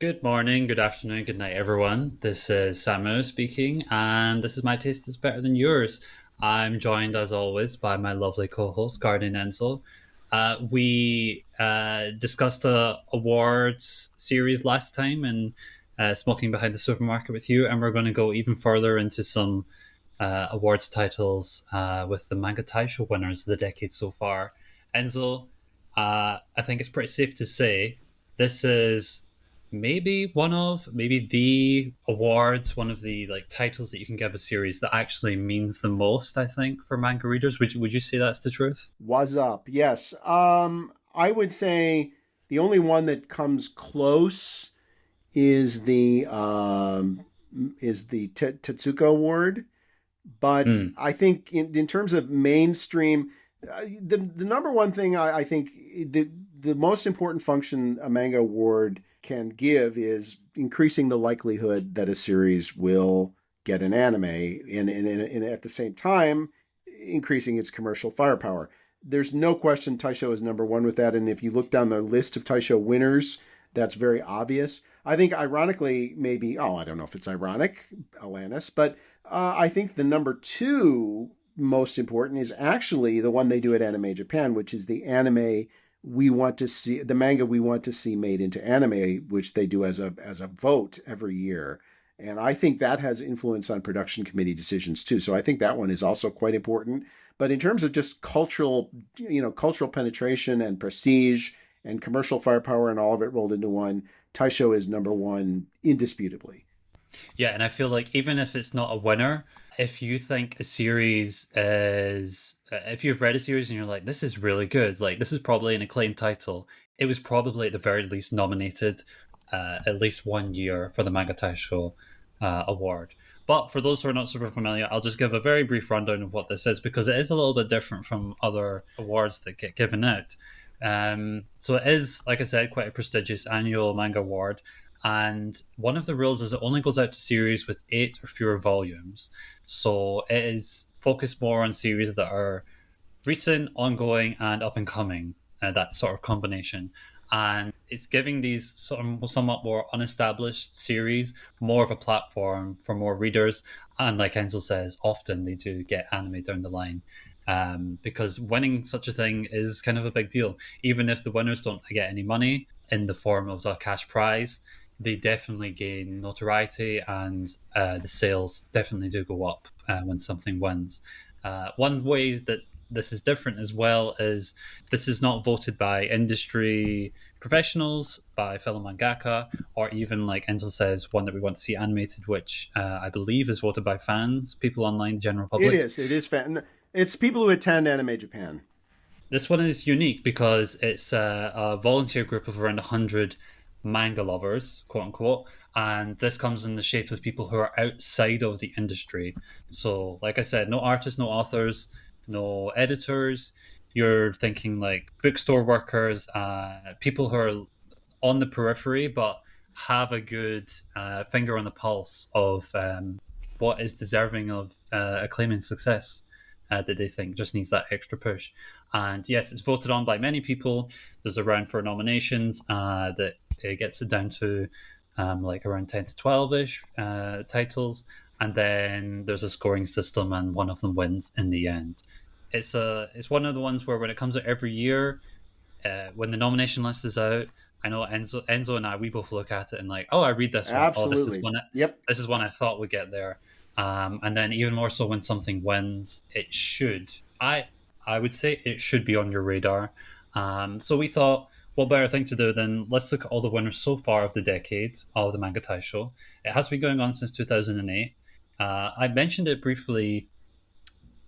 Good morning, good afternoon, good night, everyone. This is Samu speaking, and this is My Taste is Better Than Yours. I'm joined, as always, by my lovely co host, Guardian Enzel. We discussed a awards series last time in Smoking Behind the Supermarket with you, and we're going to go even further into some awards titles with the Manga Taishou winners of the decade so far. Enzo, I think it's pretty safe to say this is maybe the awards, one of the like titles that you can give a series that actually means the most, I think, for manga readers. Would you say that's the truth? Was up? Yes. I would say the only one that comes close is the Tetsuka Award, but Mm. I think in terms of mainstream, the number one thing I think the most important function a manga award can give is increasing the likelihood that a series will get an anime, and at the same time increasing its commercial firepower. There's no question Taisho is number one with that, and if you look down the list of Taisho winners, that's very obvious. I think, ironically, maybe, I don't know if it's ironic, Alanis, but I think the number two most important is actually the one they do at Anime Japan, which is the anime we want to see, the manga we want to see made into anime, which they do as a vote every year. And I think that has influence on production committee decisions too. So I think that one is also quite important. But in terms of just cultural penetration and prestige and commercial firepower and all of it rolled into one, Taisho is number one indisputably. Yeah, and I feel like even if it's not a winner, if you think a series is, if you've read a series and you're like, this is really good, like this is probably an acclaimed title, it was probably at the very least nominated at least 1 year for the Manga Taishō award. But for those who are not super familiar, I'll just give a very brief rundown of what this is because it is a little bit different from other awards that get given out. So it is, like I said, quite a prestigious annual manga award. And one of the rules is it only goes out to series with 8 or fewer volumes. So it is focused more on series that are recent, ongoing, and up and coming. That sort of combination. And it's giving these sort of somewhat more unestablished series more of a platform for more readers. And like Enzo says, often they do get anime down the line. Because winning such a thing is kind of a big deal. Even if the winners don't get any money in the form of a cash prize, they definitely gain notoriety, and the sales definitely do go up when something wins. One way that this is different as well is this is not voted by industry professionals, by fellow mangaka, or even like Enzo says, one that we want to see animated, which I believe is voted by fans, people online, the general It public. is. It is fan. It's people who attend Anime Japan. This one is unique because it's a volunteer group of around 100 manga lovers, quote unquote, and this comes in the shape of people who are outside of the industry. So, like I said, no artists, no authors, no editors. You're thinking like bookstore workers, people who are on the periphery but have a good finger on the pulse of what is deserving of acclaiming success that they think just needs that extra push. And yes, it's voted on by many people. There's a round for nominations that it gets it down to like around 10 to 12 ish titles. And then there's a scoring system, and one of them wins in the end. It's one of the ones where when it comes out every year, when the nomination list is out, I know Enzo and I, we both look at it and like, oh, I read this one. Oh, Absolutely. Yep. this is one I thought would get there. And then even more so when something wins, it should. I would say it should be on your radar. So we thought, what better thing to do than let's look at all the winners so far of the decade of the Manga Taishou. It has been going on since 2008. I mentioned it briefly,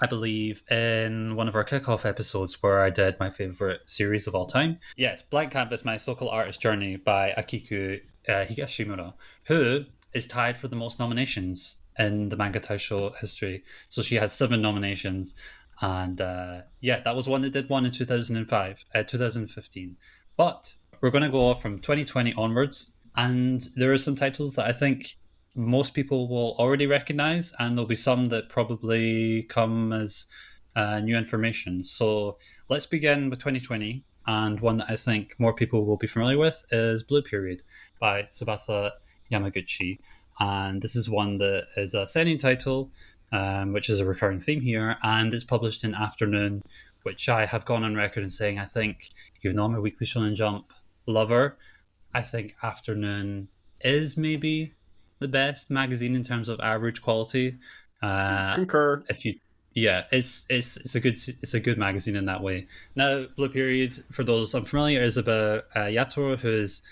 I believe, in one of our kickoff episodes where I did my favorite series of all time. Yes, Blank Canvas, My So-Called Artist Journey by Akiku Higashimura, who is tied for the most nominations in the Manga Taishou history. So she has 7 nominations. And yeah, that was one that did one in 2005, 2015. But we're going to go off from 2020 onwards. And there are some titles that I think most people will already recognize, and there'll be some that probably come as new information. So let's begin with 2020. and one that I think more people will be familiar with is Blue Period by Tsubasa Yamaguchi. And this is one that is a seinen title, which is a recurring theme here, and it's published in Afternoon, which I have gone on record in saying I think, even though I'm a Weekly Shonen Jump lover, I think Afternoon is maybe the best magazine in terms of average quality. Uh, Concur. if you, yeah, it's a good magazine in that way. Now, Blue Period, for those unfamiliar, is about Yatoro, who is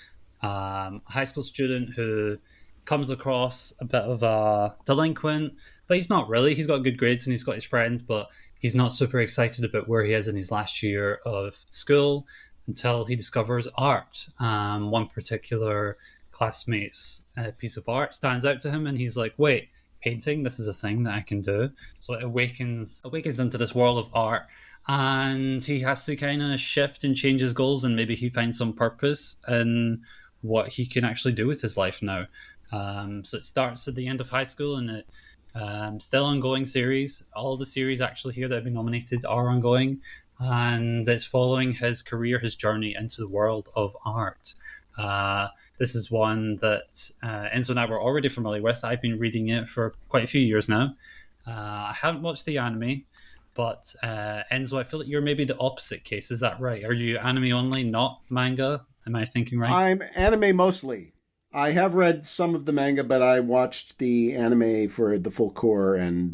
a high school student who comes across a bit of a delinquent, but he's not really. He's got good grades and he's got his friends, but he's not super excited about where he is in his last year of school until he discovers art. One particular classmate's piece of art stands out to him, and he's like, "Wait, painting? This is a thing that I can do." So it awakens him to this world of art, and he has to kind of shift and change his goals, and maybe he finds some purpose in what he can actually do with his life now. So it starts at the end of high school, and it still ongoing series. All the series actually here that have been nominated are ongoing, and it's following his career, his journey into the world of art. This is one that Enzo and I were already familiar with. I've been reading it for quite a few years now. I haven't watched the anime, but Enzo, I feel like you're maybe the opposite case. Is that right? Are you anime only, not manga? Am I thinking right? I'm anime mostly. I have read some of the manga, but I watched the anime for the full core and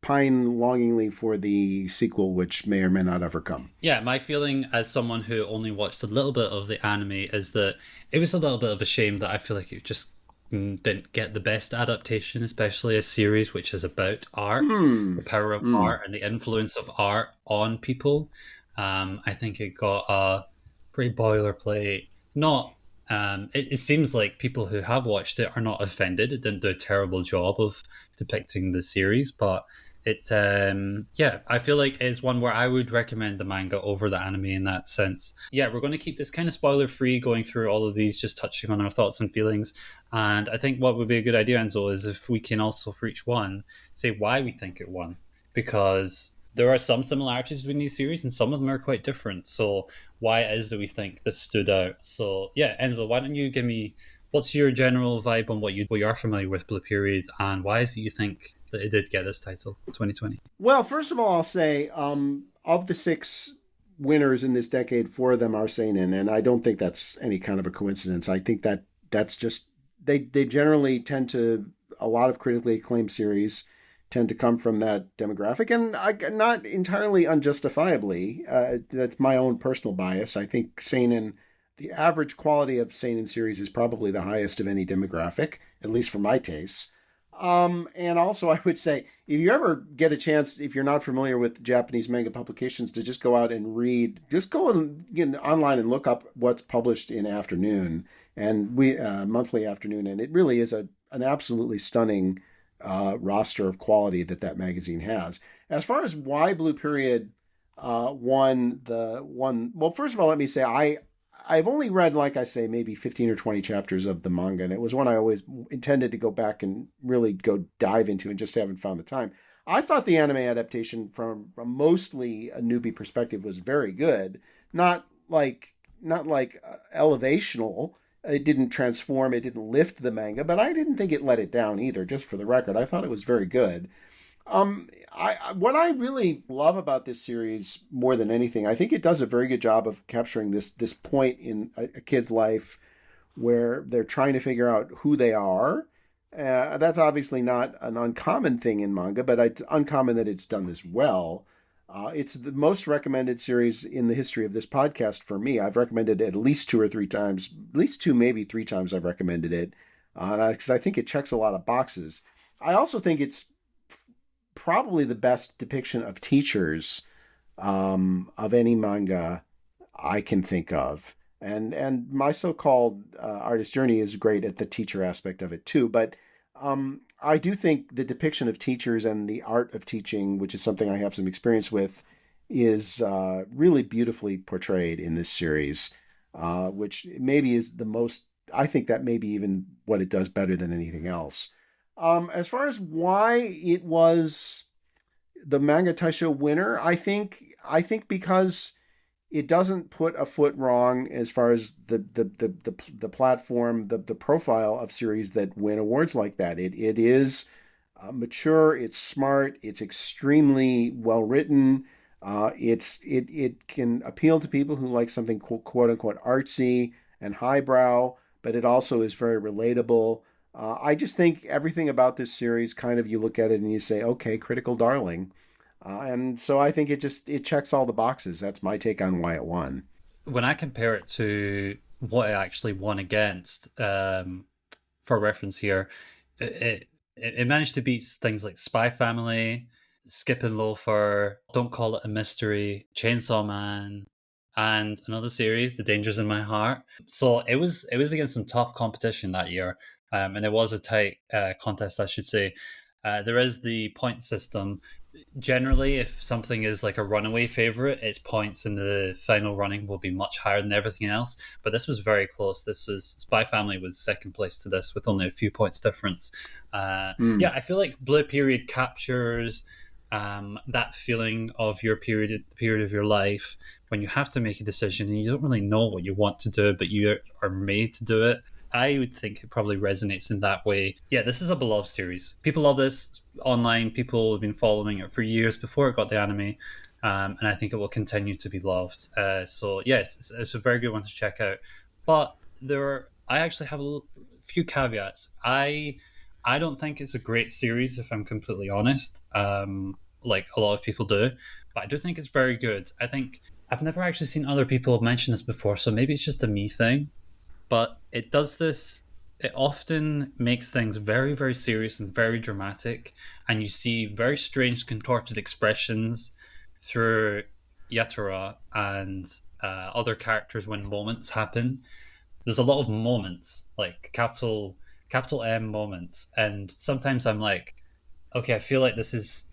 pine longingly for the sequel, which may or may not ever come. Yeah, my feeling as someone who only watched a little bit of the anime is that it was a little bit of a shame that I feel like it just didn't get the best adaptation, especially a series which is about art, the power of art, and the influence of art on people. I think it got a pretty boilerplate. Not. It seems like people who have watched it are not offended. It didn't do a terrible job of depicting the series, but yeah, I feel like it's one where I would recommend the manga over the anime in that sense. Yeah, we're going to keep this kind of spoiler free, going through all of these, just touching on our thoughts and feelings. And I think what would be a good idea, Enzo, is if we can also, for each one, say why we think it won, because there are some similarities between these series and some of them are quite different. So why it is that we think this stood out? So yeah, Enzo, why don't you give me, what's your general vibe on what you are familiar with Blue Period, and why is it you think that it did get this title 2020? Well, first of all, I'll say of the 6 winners in this decade, 4 of them are seinen, and I don't think that's any kind of a coincidence. I think that that's just they generally tend to, a lot of critically acclaimed series tend to come from that demographic, and not entirely unjustifiably. That's my own personal bias. I think seinen, the average quality of seinen series is probably the highest of any demographic, at least for my tastes. And also, I would say, if you ever get a chance, if you're not familiar with Japanese manga publications, to just go out and read, just go and get online and look up what's published in Afternoon, and monthly Afternoon, and it really is an absolutely stunning roster of quality that magazine has. As far as why Blue Period won, well, first of all, let me say I've only read, like I say, maybe 15 or 20 chapters of the manga, and it was one I always intended to go back and really go dive into and just haven't found the time. I thought the anime adaptation from mostly a newbie perspective was very good. Not like elevational. It didn't transform, it didn't lift the manga, but I didn't think it let it down either, just for the record. I thought it was very good. What I really love about this series more than anything, I think it does a very good job of capturing this point in a kid's life where they're trying to figure out who they are. That's obviously not an uncommon thing in manga, but it's uncommon that it's done this well. It's the most recommended series in the history of this podcast for me. I've recommended it at least 2 or 3 times, at least 2, maybe 3 times I've recommended it, because I think it checks a lot of boxes. I also think it's probably the best depiction of teachers of any manga I can think of. And my so-called artist journey is great at the teacher aspect of it too. But I do think the depiction of teachers and the art of teaching, which is something I have some experience with, is really beautifully portrayed in this series, which maybe is the most, I think that maybe even what it does better than anything else. As far as why it was the Manga Taishō winner, I think because it doesn't put a foot wrong as far as the platform, the profile of series that win awards like that. It is mature, it's smart, it's extremely well written. It can appeal to people who like something quote unquote artsy and highbrow, but it also is very relatable. I just think everything about this series, kind of, you look at it and you say, okay, critical darling. And so I think it checks all the boxes. That's my take on why it won. When I compare it to what it actually won against, for reference here, it, it managed to beat things like Spy Family, Skip and Loafer, Don't Call It a Mystery, Chainsaw Man, and another series, The Dangers in My Heart. So it was against some tough competition that year, and it was a tight contest, I should say. There is the point system. Generally, if something is like a runaway favorite, its points in the final running will be much higher than everything else. But this was very close. This was Spy Family was second place to this with only a few points difference. Yeah, I feel like Blue Period captures that feeling of your period of your life when you have to make a decision and you don't really know what you want to do, but you are made to do it. I would think it probably resonates in that way. Yeah, this is a beloved series. People love this online. People have been following it for years before it got the anime, and I think it will continue to be loved. So yes, it's a very good one to check out. But I actually have few caveats. I don't think it's a great series, if I'm completely honest. Like a lot of people do, but I do think it's very good. I think I've never actually seen other people mention this before, so maybe it's just a me thing, but it does this. It often makes things very, very serious and very dramatic, and you see very strange, contorted expressions through Yatara and other characters when moments happen. There's a lot of moments, like capital M moments, and sometimes I'm like, okay, I feel like this is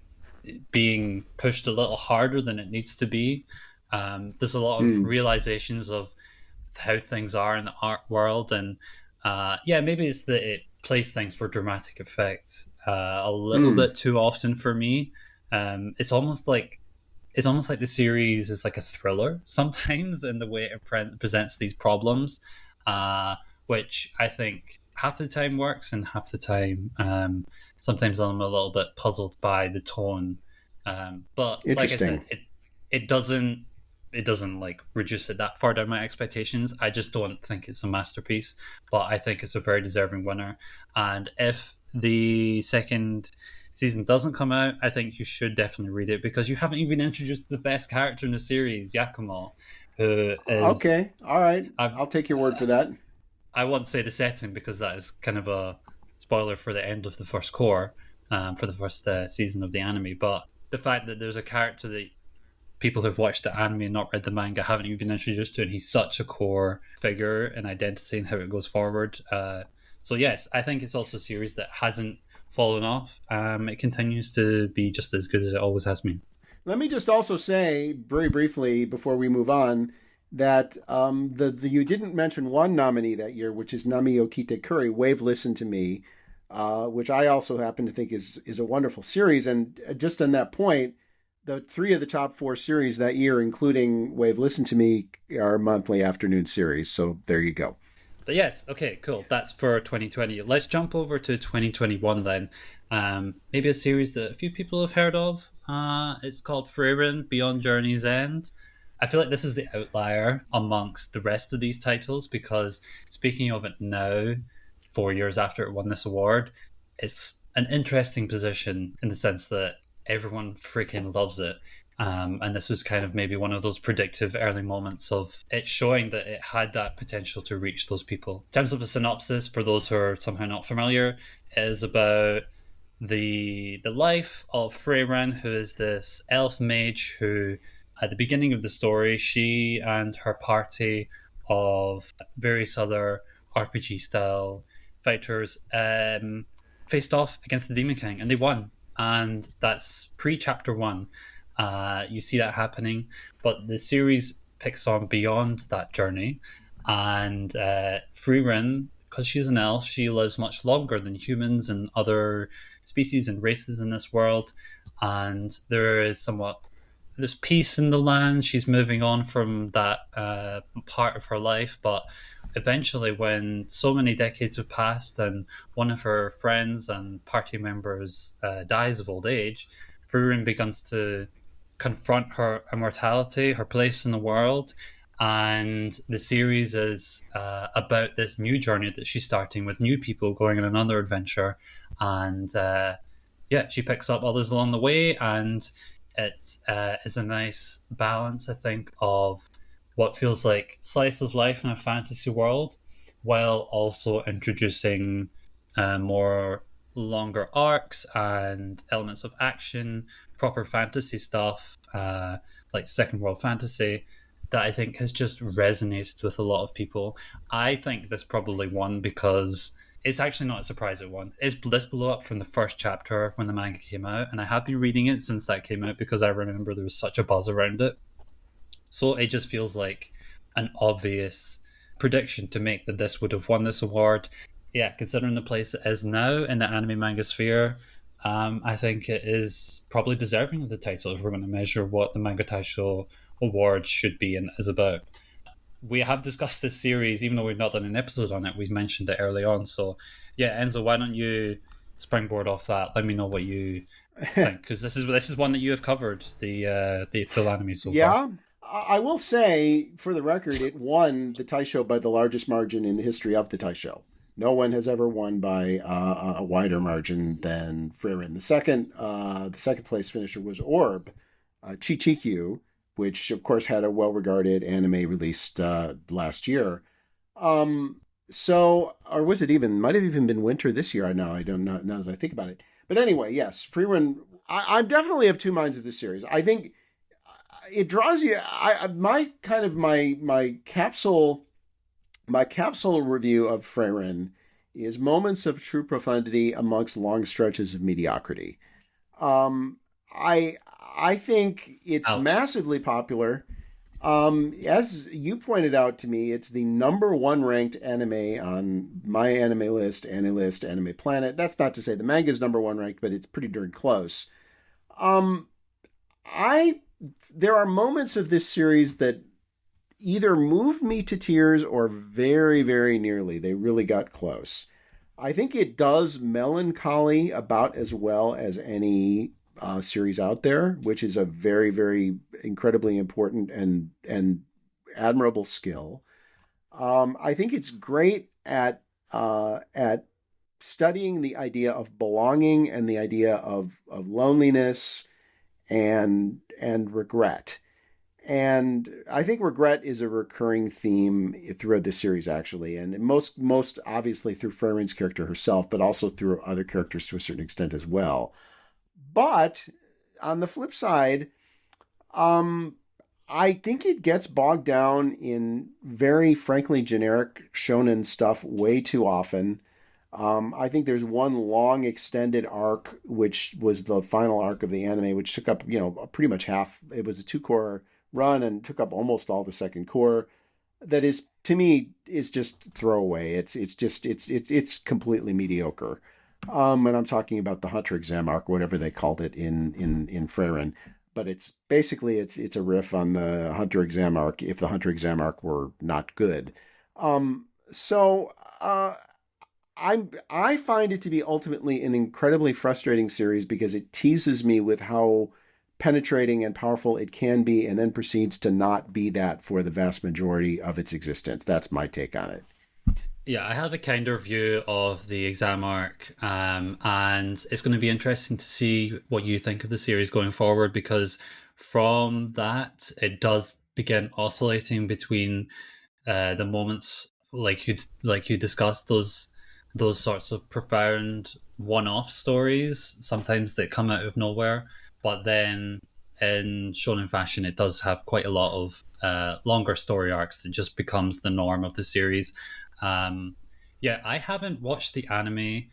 being pushed a little harder than it needs to be. There's a lot of Mm. realizations of how things are in the art world, and yeah, maybe it's that it plays things for dramatic effect a little Mm. bit too often for me. It's almost like the series is like a thriller sometimes in the way it presents these problems, uh, which I think half the time works and half the time sometimes I'm a little bit puzzled by the tone. But like I said, Interesting. it doesn't like reduce it that far down my expectations. I just don't think it's a masterpiece, but I think it's a very deserving winner. And if the second season doesn't come out, I think you should definitely read it because you haven't even introduced the best character in the series, Yakumo, who is Okay. All right. I've I'll take your word for that. I won't say the setting because that is kind of a spoiler for the end of the first core, for the first season of the anime. But the fact that there's a character that people who've watched the anime and not read the manga haven't even been introduced to, and he's such a core figure and identity and how it goes forward. So yes, I think it's also a series that hasn't fallen off. It continues to be just as good as it always has been. Let me just also say very briefly before we move on that the you didn't mention one nominee that year, which is Nami Okite Curry, Wave Listen to Me, which I also happen to think is a wonderful series. And just on that point, the three of the top four series that year, including Wave Listen to Me, are monthly afternoon series. So there you go. But yes, okay, cool. That's for 2020. Let's jump over to 2021 then. Maybe a series that a few people have heard of. It's called Frieren Beyond Journey's End. I feel like this is the outlier amongst the rest of these titles because speaking of it now, 4 years after it won this award, it's an interesting position in the sense that everyone freaking loves it. And this was kind of maybe one of those predictive early moments of it showing that it had that potential to reach those people. In terms of a synopsis, for those who are somehow not familiar, it is about the life of Frieren, who is this elf mage who, at the beginning of the story, she and her party of various other RPG style fighters faced off against the Demon King, and they won. And that's pre chapter one. You see that happening, but the series picks on beyond that journey. And Frieren, because she's an elf, she lives much longer than humans and other species and races in this world. And there is somewhat there's peace in the land. She's moving on from that part of her life, but eventually, when so many decades have passed and one of her friends and party members dies of old age, Frieren begins to confront her immortality, her place in the world. And the series is about this new journey that she's starting with new people going on another adventure. And yeah, she picks up others along the way. And it's a nice balance, I think, of what feels like slice of life in a fantasy world, while also introducing more longer arcs and elements of action, proper fantasy stuff, like second world fantasy, that I think has just resonated with a lot of people. I think this probably won because it's actually not a surprise it won. This blew up from the first chapter when the manga came out, and I have been reading it since that came out because I remember there was such a buzz around it. So it just feels like an obvious prediction to make that this would have won this award. Yeah, considering the place it is now in the anime manga sphere, I think it is probably deserving of the title if we're going to measure what the Manga Taishou award should be and is about. We have discussed this series, even though we've not done an episode on it. We've mentioned it early on. So, yeah, Enzo, why don't you springboard off that? Let me know what you think, because this is one that you have covered the full anime so far. Yeah, I will say, for the record, it won the Taisho by the largest margin in the history of the Taisho. No one has ever won by a wider margin than Frieren. The second place finisher was Orb, Chichikyu, which of course had a well-regarded anime released last year. Or was it even? Might have even been winter this year. I don't know now that I think about it. But anyway, yes, Frieren. I'm definitely of two minds of this series. I think it draws you. My kind of my capsule review of Frieren is moments of true profundity amongst long stretches of mediocrity. Um, I think it's Ouch. massively popular. As you pointed out to me, it's the number one ranked anime on my anime list, AniList, Anime Planet. That's not to say the manga is number one ranked, but it's pretty darn close. Um, I There are moments of this series that either moved me to tears or very, very nearly. They really got close. I think it does melancholy about as well as any series out there, which is a very, very incredibly important and admirable skill. I think it's great at studying the idea of belonging and the idea of loneliness and regret. And I think regret is a recurring theme throughout the series, actually, and most obviously through Frieren's character herself, but also through other characters to a certain extent as well. But on the flip side, um, I think it gets bogged down in very frankly generic shonen stuff way too often. I think there's one long extended arc, which was the final arc of the anime, which took up, pretty much half. It was a two-core run and took up almost all the second core. That is, to me, is just throwaway. It's completely mediocre. And I'm talking about the Hunter exam arc, whatever they called it in Frieren. But it's basically it's a riff on the Hunter exam arc if the Hunter exam arc were not good. So I find it to be ultimately an incredibly frustrating series because it teases me with how penetrating and powerful it can be and then proceeds to not be that for the vast majority of its existence. That's my take on it. Yeah, I have a kinder view of the exam arc, and it's going to be interesting to see what you think of the series going forward because from that, it does begin oscillating between the moments like you discussed those sorts of profound one-off stories sometimes that come out of nowhere, but then in shonen fashion, it does have quite a lot of longer story arcs that just becomes the norm of the series. Um, yeah, I haven't watched the anime,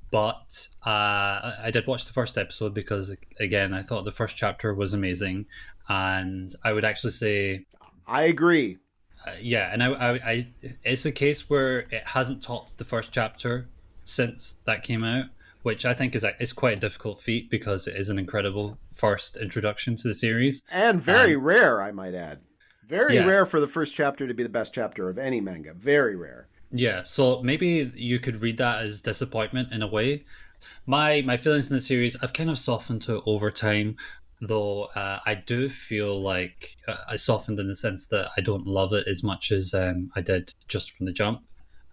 but I did watch the first episode because, again, I thought the first chapter was amazing, and I would actually say, I agree. yeah, and it's a case where it hasn't topped the first chapter since that came out, which I think is quite a difficult feat because it is an incredible first introduction to the series. And very rare, I might add. Very Yeah, rare for the first chapter to be the best chapter of any manga. Very rare. yeah. So maybe you could read that as disappointment in a way. My feelings in the series, I've kind of softened to over time, though I do feel like I softened in the sense that I don't love it as much as I did just from the jump.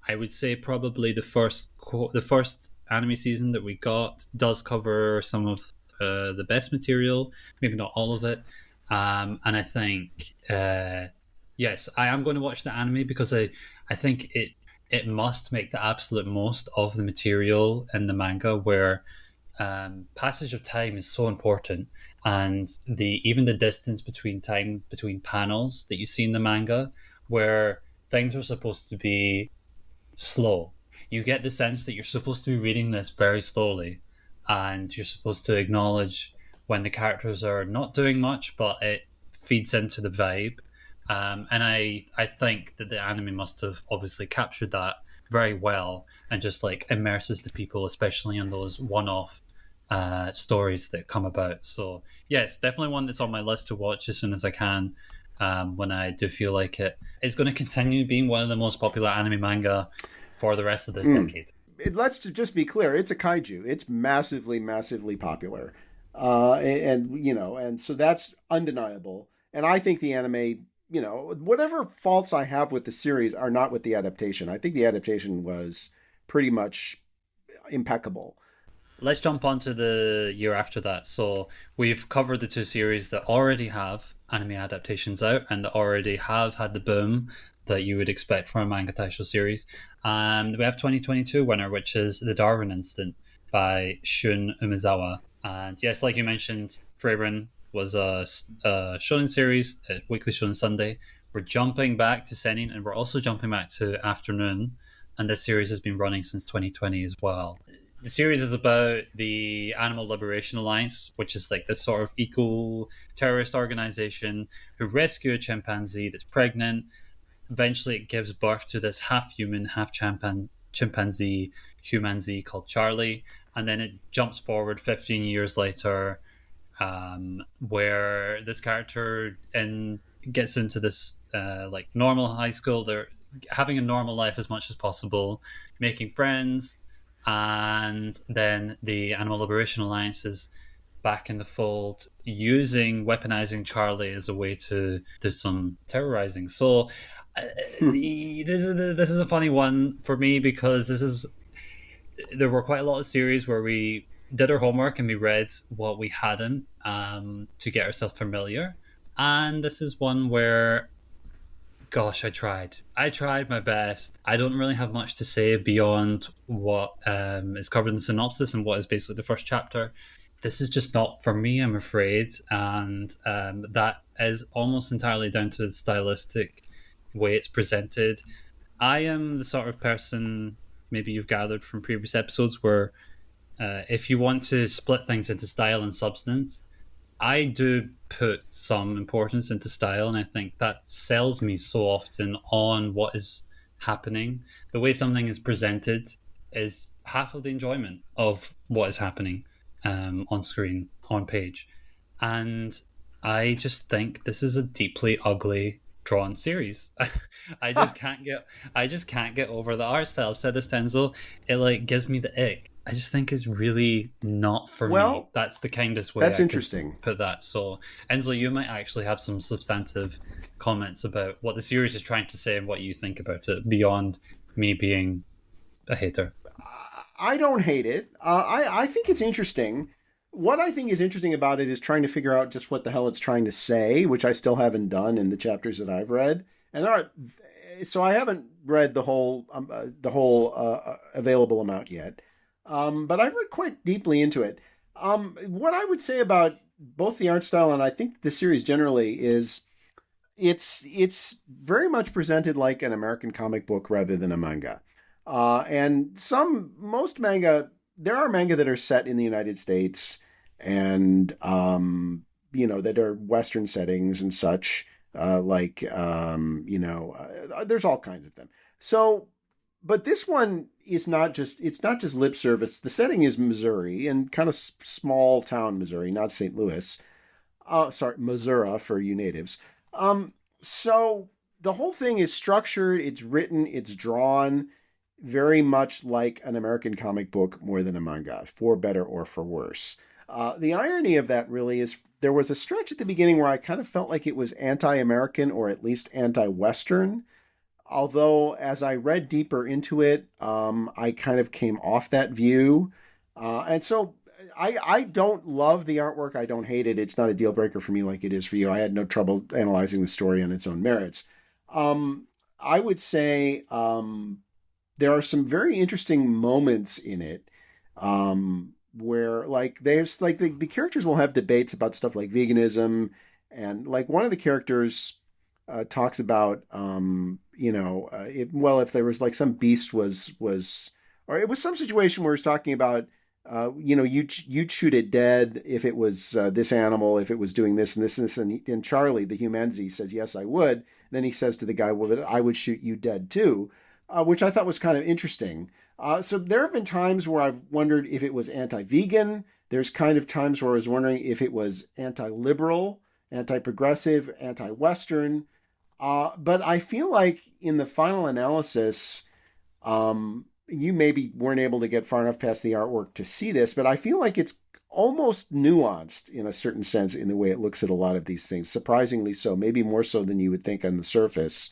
I would say probably the first anime season that we got does cover some of the best material, maybe not all of it. And I think yes, I am going to watch the anime because I think it must make the absolute most of the material in the manga where passage of time is so important, and even the distance between time between panels that you see in the manga where things are supposed to be slow. You get the sense that you're supposed to be reading this very slowly, and you're supposed to acknowledge when the characters are not doing much, but it feeds into the vibe. And I think that the anime must have obviously captured that very well and just like immerses the people, especially in those one-off stories that come about. So yes, definitely one that's on my list to watch as soon as I can. When I do feel like it is going to continue being one of the most popular anime manga for the rest of this decade. Let's just be clear. It's a kaiju. It's massively, massively popular. And so that's undeniable. And I think the anime, whatever faults I have with the series are not with the adaptation. I think the adaptation was pretty much impeccable. Let's jump on to the year after that. So we've covered the two series that already have anime adaptations out and that already have had the boom that you would expect from a Manga Taishou series. And we have 2022 winner, which is The Darwin Instant by Shun Umezawa. And yes, like you mentioned, Frieren was a shonen series, a weekly shonen Sunday. We're jumping back to Senin, and we're also jumping back to Afternoon. And this series has been running since 2020 as well. The series is about the Animal Liberation Alliance, which is like this sort of eco-terrorist organization who rescue a chimpanzee that's pregnant. Eventually, it gives birth to this half-human, half-chimpanzee humanzee called Charlie. And then it jumps forward 15 years later, where this character gets into this like normal high school. They're having a normal life as much as possible, making friends, and then the Animal Liberation Alliance is back in the fold, weaponizing Charlie as a way to do some terrorizing. So this is a funny one for me because there were quite a lot of series where we did our homework and we read what we hadn't to get ourselves familiar, and this is one where, gosh, I tried my best. I don't really have much to say beyond what is covered in the synopsis and what is basically the first chapter. This is just not for me, I'm afraid, and that is almost entirely down to the stylistic way it's presented. I am the sort of person, maybe you've gathered from previous episodes, where if you want to split things into style and substance, I do put some importance into style, and I think that sells me so often on what is happening. The way something is presented is half of the enjoyment of what is happening on screen, on page. And I just think this is a deeply ugly drawn series. I just can't get over the art style. I've said this to Enzo, it like gives me the ick. I just think it's really not for me. That's the kindest way that's I interesting. could put that. So Enzo, you might actually have some substantive comments about what the series is trying to say and what you think about it beyond me being a hater. I don't hate it. I think it's interesting. What I think is interesting about it is trying to figure out just what the hell it's trying to say, which I still haven't done in the chapters that I've read. And so I haven't read the whole available amount yet. But I've read quite deeply into it. What I would say about both the art style and I think the series generally is it's very much presented like an American comic book rather than a manga. And most manga, there are manga that are set in the United States and, that are Western settings and such, there's all kinds of them. So but this one is not just, it's not just lip service. The setting is Missouri, and kind of small town Missouri, not St. Louis. Sorry, Missouri for you natives. So the whole thing is structured, it's written, it's drawn very much like an American comic book more than a manga, for better or for worse. The irony of that really is there was a stretch at the beginning where I kind of felt like it was anti-American or at least anti-Western. Although, as I read deeper into it, I kind of came off that view. And so I don't love the artwork. I don't hate it. It's not a deal breaker for me like it is for you. I had no trouble analyzing the story on its own merits. I would say there are some very interesting moments in it where, like, there's like the characters will have debates about stuff like veganism. And like one of the characters talks about, if there was like some beast or it was some situation where he's talking about, you'd shoot it dead if it was this animal, if it was doing this and this and this. And Charlie, the humanity, says, yes, I would. And then he says to the guy, well, I would shoot you dead too, which I thought was kind of interesting. So there have been times where I've wondered if it was anti-vegan. There's kind of times where I was wondering if it was anti-liberal, anti-progressive, anti-Western. But I feel like in the final analysis, you maybe weren't able to get far enough past the artwork to see this, but I feel like it's almost nuanced in a certain sense in the way it looks at a lot of these things, surprisingly so, maybe more so than you would think on the surface.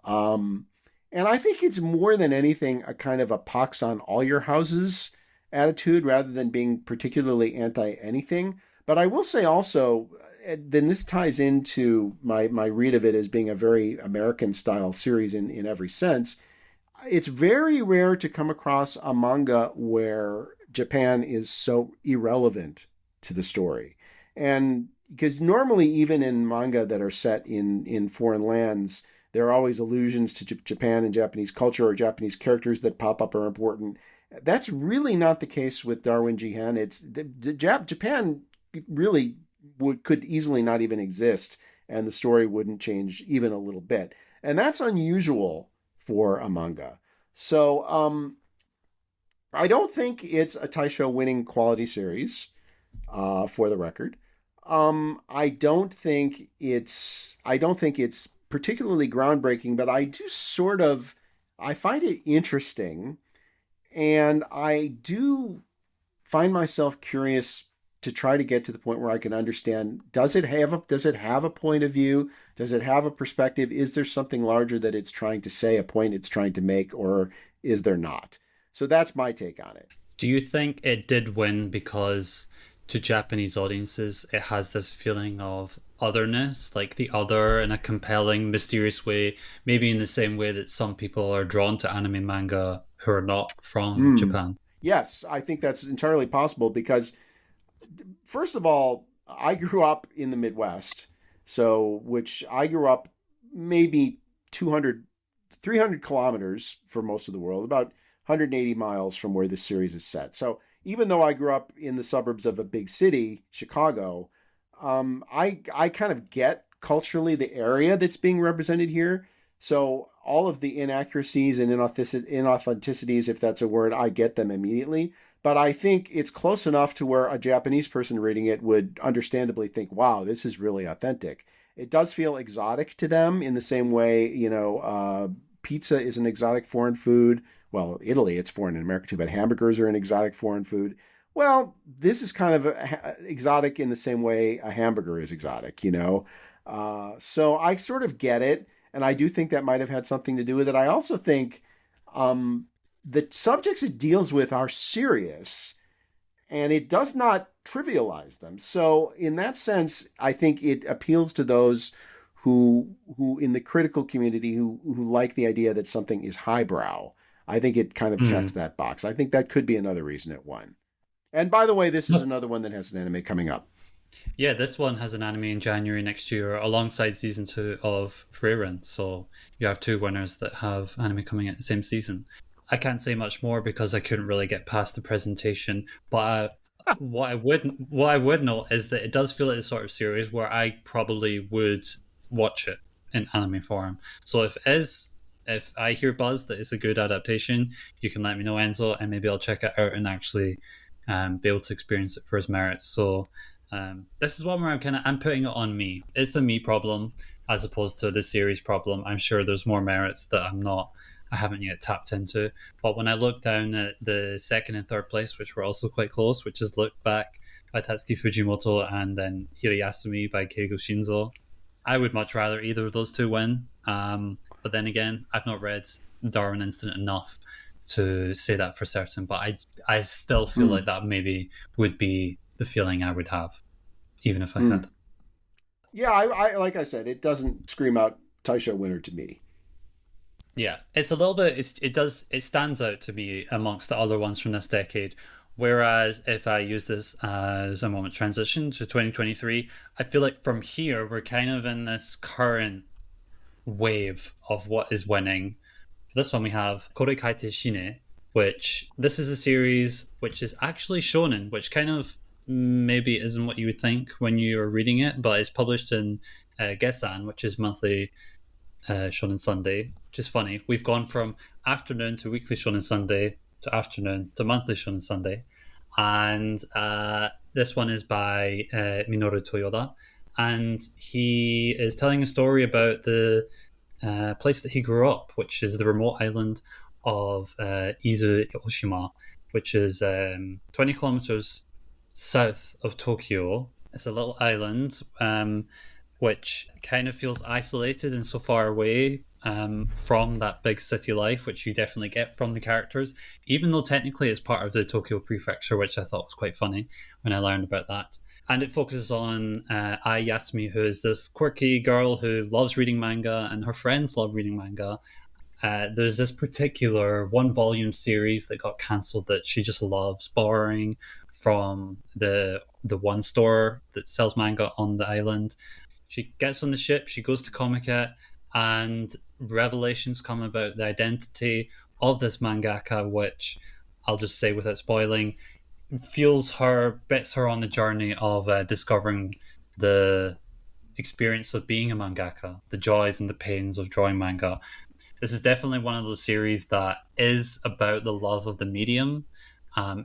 And I think it's more than anything a kind of a pox on all your houses attitude rather than being particularly anti anything. But I will say also, then this ties into my read of it as being a very American style series in every sense. It's very rare to come across a manga where Japan is so irrelevant to the story. And because normally, even in manga that are set in foreign lands, there are always allusions to Japan and Japanese culture, or Japanese characters that pop up are important. That's really not the case with Darwin Jihan. Japan really could easily not even exist, and the story wouldn't change even a little bit. And that's unusual for a manga. So I don't think it's a Taishou winning quality series, for the record. I don't think it's particularly groundbreaking, but I find it interesting, and I do find myself curious to try to get to the point where I can understand, does it have a point of view? Does it have a perspective? Is there something larger that it's trying to say, a point it's trying to make, or is there not? So that's my take on it. Do you think it did win because to Japanese audiences it has this feeling of otherness, like the other in a compelling, mysterious way, maybe in the same way that some people are drawn to anime manga who are not from Japan? Yes, I think that's entirely possible because, first of all, I grew up in the Midwest, which I grew up maybe 200, 300 kilometers for most of the world, about 180 miles from where this series is set. So even though I grew up in the suburbs of a big city, Chicago, I kind of get culturally the area that's being represented here. So all of the inaccuracies and inauthenticities, if that's a word, I get them immediately. But I think it's close enough to where a Japanese person reading it would understandably think, wow, this is really authentic. It does feel exotic to them in the same way, pizza is an exotic foreign food. Well, Italy, it's foreign in America too, but hamburgers are an exotic foreign food. Well, this is kind of exotic in the same way a hamburger is exotic. So I sort of get it. And I do think that might have had something to do with it. I also think the subjects it deals with are serious, and it does not trivialize them. So in that sense, I think it appeals to those who in the critical community who like the idea that something is highbrow. I think it kind of checks that box. I think that could be another reason it won. And by the way, this is another one that has an anime coming up. Yeah, this one has an anime in January next year alongside season 2 of Frieren. So you have two winners that have anime coming at the same season. I can't say much more because I couldn't really get past the presentation. But what I would note is that it does feel like the sort of series where I probably would watch it in anime form. So if it is if I hear buzz that it's a good adaptation, you can let me know, Enzo, and maybe I'll check it out and actually be able to experience it for its merits. So this is one where I'm putting it on me. It's a me problem as opposed to the series problem. I'm sure there's more merits that I haven't yet tapped into. But when I look down at the second and third place, which were also quite close, which is Look Back by Tatsuki Fujimoto and then Hirayasumi by Keigo Shinzo, I would much rather either of those two win. But then again, I've not read the Darwin Incident enough to say that for certain. But I still feel like that maybe would be the feeling I would have, even if I had. Yeah, I like I said, it doesn't scream out Taishou winner to me. Yeah, it's a little bit. It stands out to me amongst the other ones from this decade. Whereas if I use this as a moment transition to 2023, I feel like from here we're kind of in this current wave of what is winning. For this one we have Kore Kaite Shine, which this is a series which is actually shonen, which kind of maybe isn't what you would think when you're reading it, but it's published in Gesan, which is monthly Shonen Sunday, which is funny. We've gone from afternoon to weekly Shonen Sunday to afternoon to monthly Shonen Sunday. And this one is by Minoru Toyoda. And he is telling a story about the place that he grew up, which is the remote island of Izu Oshima, which is 20 kilometers south of Tokyo. It's a little island which kind of feels isolated and so far away from that big city life, which you definitely get from the characters, even though technically it's part of the Tokyo prefecture, which I thought was quite funny when I learned about that. And it focuses on Ai Yasumi, who is this quirky girl who loves reading manga, and her friends love reading manga. There's this particular one-volume series that got cancelled that she just loves borrowing from the one store that sells manga on the island. She gets on the ship, she goes to Comiket, and revelations come about the identity of this mangaka, which I'll just say without spoiling, bets her on the journey of discovering the experience of being a mangaka, the joys and the pains of drawing manga. This is definitely one of those series that is about the love of the medium.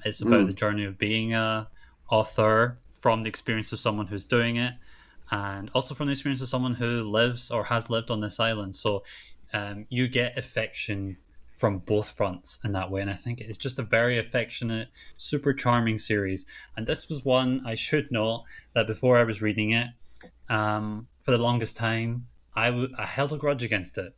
It's about the journey of being a author from the experience of someone who's doing it, and also from the experience of someone who lives or has lived on this island. So you get affection from both fronts in that way. And I think it's just a very affectionate, super charming series. And this was one I should know that before I was reading it, for the longest time, I held a grudge against it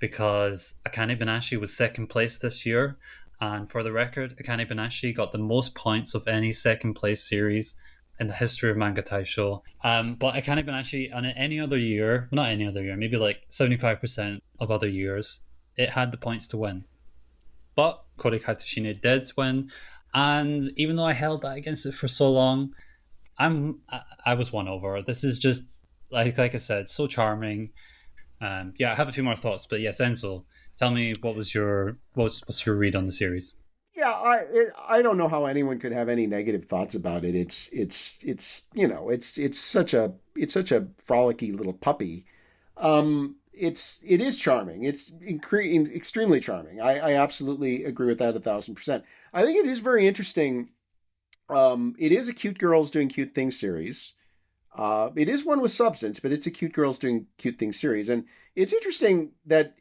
because Akane Banashi was second place this year. And for the record, Akane Banashi got the most points of any second place series in the history of Manga Taishou. But Akane Banashi, on any other year, well, not any other year, maybe like 75% of other years, it had the points to win. But Kore Kaite Shine did win. And even though I held that against it for so long, I was won over. This is just, like I said, so charming. Yeah, I have a few more thoughts, but yes, Enzo, tell me what's your read on the series? Yeah, I don't know how anyone could have any negative thoughts about it. It's it's such a frolicky little puppy. It is charming. It's extremely charming. I absolutely agree with that 1,000%. I think it is very interesting. It is a cute girls doing cute things series. It is one with substance, but it's a cute girls doing cute things series, and it's interesting that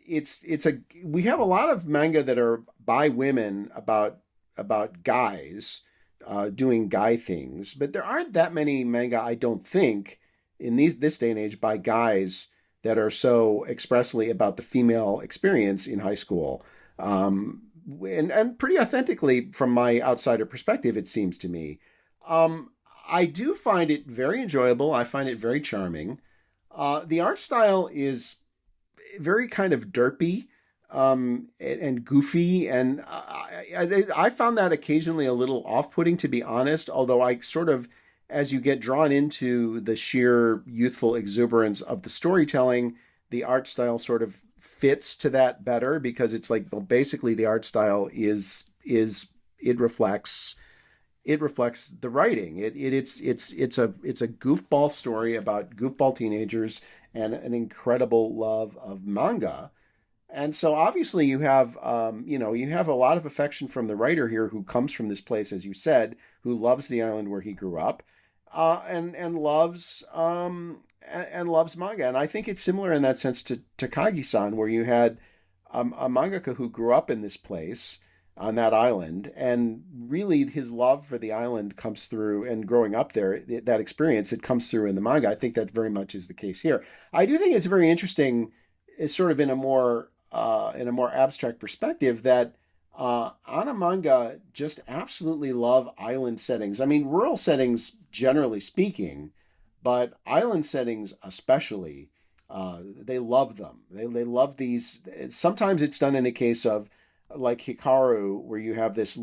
we have a lot of manga that are by women about guys doing guy things, but there aren't that many manga, I don't think, in this day and age by guys that are so expressly about the female experience in high school, and pretty authentically from my outsider perspective, it seems to me. I do find it very enjoyable. I find it very charming. The art style is very kind of derpy and goofy, and I found that occasionally a little off-putting, to be honest, although I sort of, as you get drawn into the sheer youthful exuberance of the storytelling, the art style sort of fits to that better, because it's like, well, basically the art style it reflects the writing. It's a goofball story about goofball teenagers and an incredible love of manga. And so obviously you have, you have a lot of affection from the writer here who comes from this place, as you said, who loves the island where he grew up, and loves manga. And I think it's similar in that sense to Takagi-san, where you had a mangaka who grew up in this place on that island, and really his love for the island comes through, and growing up there, that experience, it comes through in the manga. I think that very much is the case here. I do think it's very interesting, is sort of in a more abstract perspective, that Ana manga just absolutely love island settings. I mean, rural settings generally speaking, but island settings especially, they love them. They love these. Sometimes it's done in a case of like Hikaru, where you have this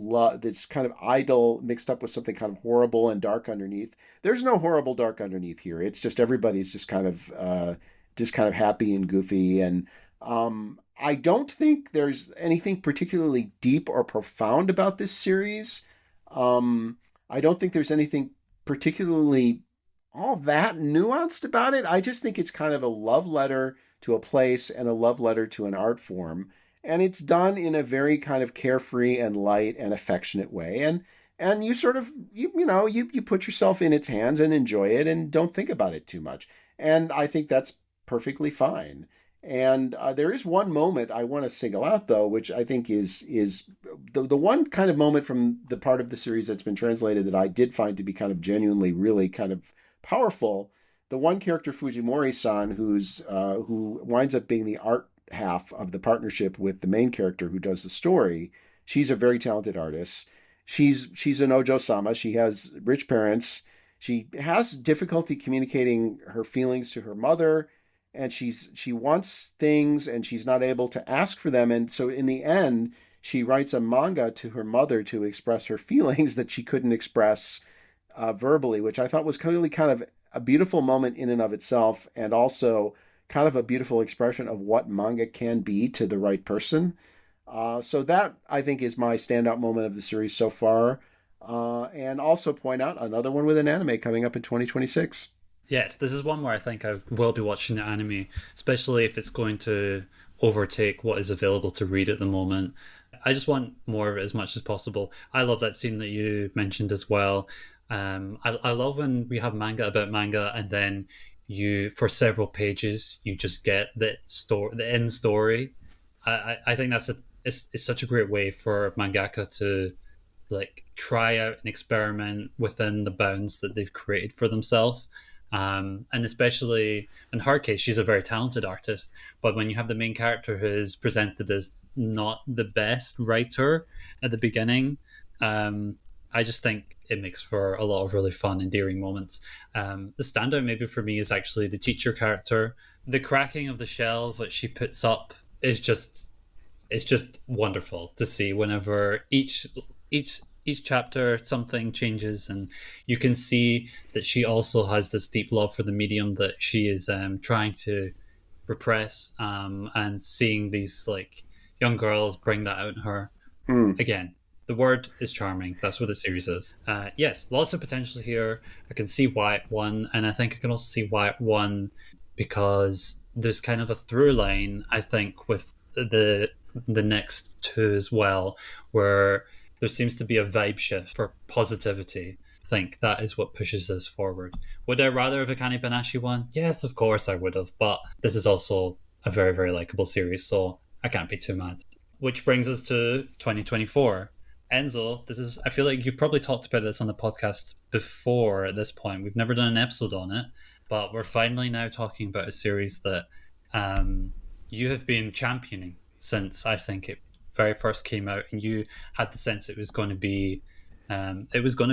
kind of idol mixed up with something kind of horrible and dark underneath. There's no horrible dark underneath here. It's just everybody's just kind of happy and goofy. And I don't think there's anything particularly deep or profound about this series. I don't think there's anything particularly all that nuanced about it. I just think it's kind of a love letter to a place and a love letter to an art form. And it's done in a very kind of carefree and light and affectionate way. And you sort of, you put yourself in its hands and enjoy it and don't think about it too much. And I think that's perfectly fine. And there is one moment I want to single out, though, which I think is the one kind of moment from the part of the series that's been translated that I did find to be kind of genuinely, really kind of powerful. The one character, Fujimori-san, who winds up being the art half of the partnership with the main character who does the story. She's a very talented artist. She's an Ojo-sama. She has rich parents. She has difficulty communicating her feelings to her mother, and she wants things and she's not able to ask for them. And so in the end, she writes a manga to her mother to express her feelings that she couldn't express verbally, which I thought was kind of a beautiful moment in and of itself, and also kind of a beautiful expression of what manga can be to the right person. So that, I think, is my standout moment of the series so far. And also point out another one with an anime coming up in 2026. Yes, this is one where I think I will be watching the anime, especially if it's going to overtake what is available to read at the moment. I just want more of it as much as possible. I love that scene that you mentioned as well. I love when we have manga about manga, and then for several pages, you just get the end story. I think it's such a great way for mangaka to like try out and experiment within the bounds that they've created for themselves. And especially in her case, she's a very talented artist, but when you have the main character who is presented as not the best writer at the beginning, I just think it makes for a lot of really fun, endearing moments. The standout maybe for me is actually the teacher character. The cracking of the shell that she puts up is it's just wonderful to see whenever each chapter something changes, and you can see that she also has this deep love for the medium that she is trying to repress, and seeing these like young girls bring that out in her. Again, the word is charming. That's what the series is. Yes, lots of potential here. I can see why it won, and I think I can also see why it won because there's kind of a through line, I think, with the next two as well, where there seems to be a vibe shift for positivity. I think that is what pushes us forward. Would I rather have Akane Banashi won? Yes, of course I would have, but this is also a very, very likable series, so I can't be too mad. Which brings us to 2024. Enzo, I feel like you've probably talked about this on the podcast before at this point. We've never done an episode on it, but we're finally now talking about a series that you have been championing since I think it very first came out, and you had the sense it was going to be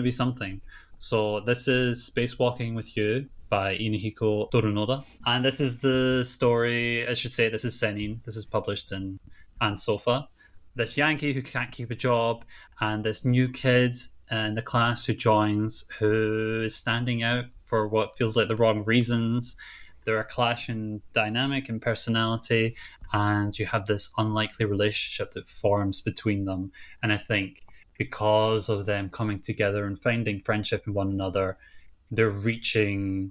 something. So this is Spacewalking with You by Inuhiko Doronoda, and this is the story. I should say this is Senin. This is published in Ansofa. This Yankee who can't keep a job, and this new kid in the class who joins, who is standing out for what feels like the wrong reasons. They're a clash in dynamic and personality, and you have this unlikely relationship that forms between them. And I think because of them coming together and finding friendship in one another, they're reaching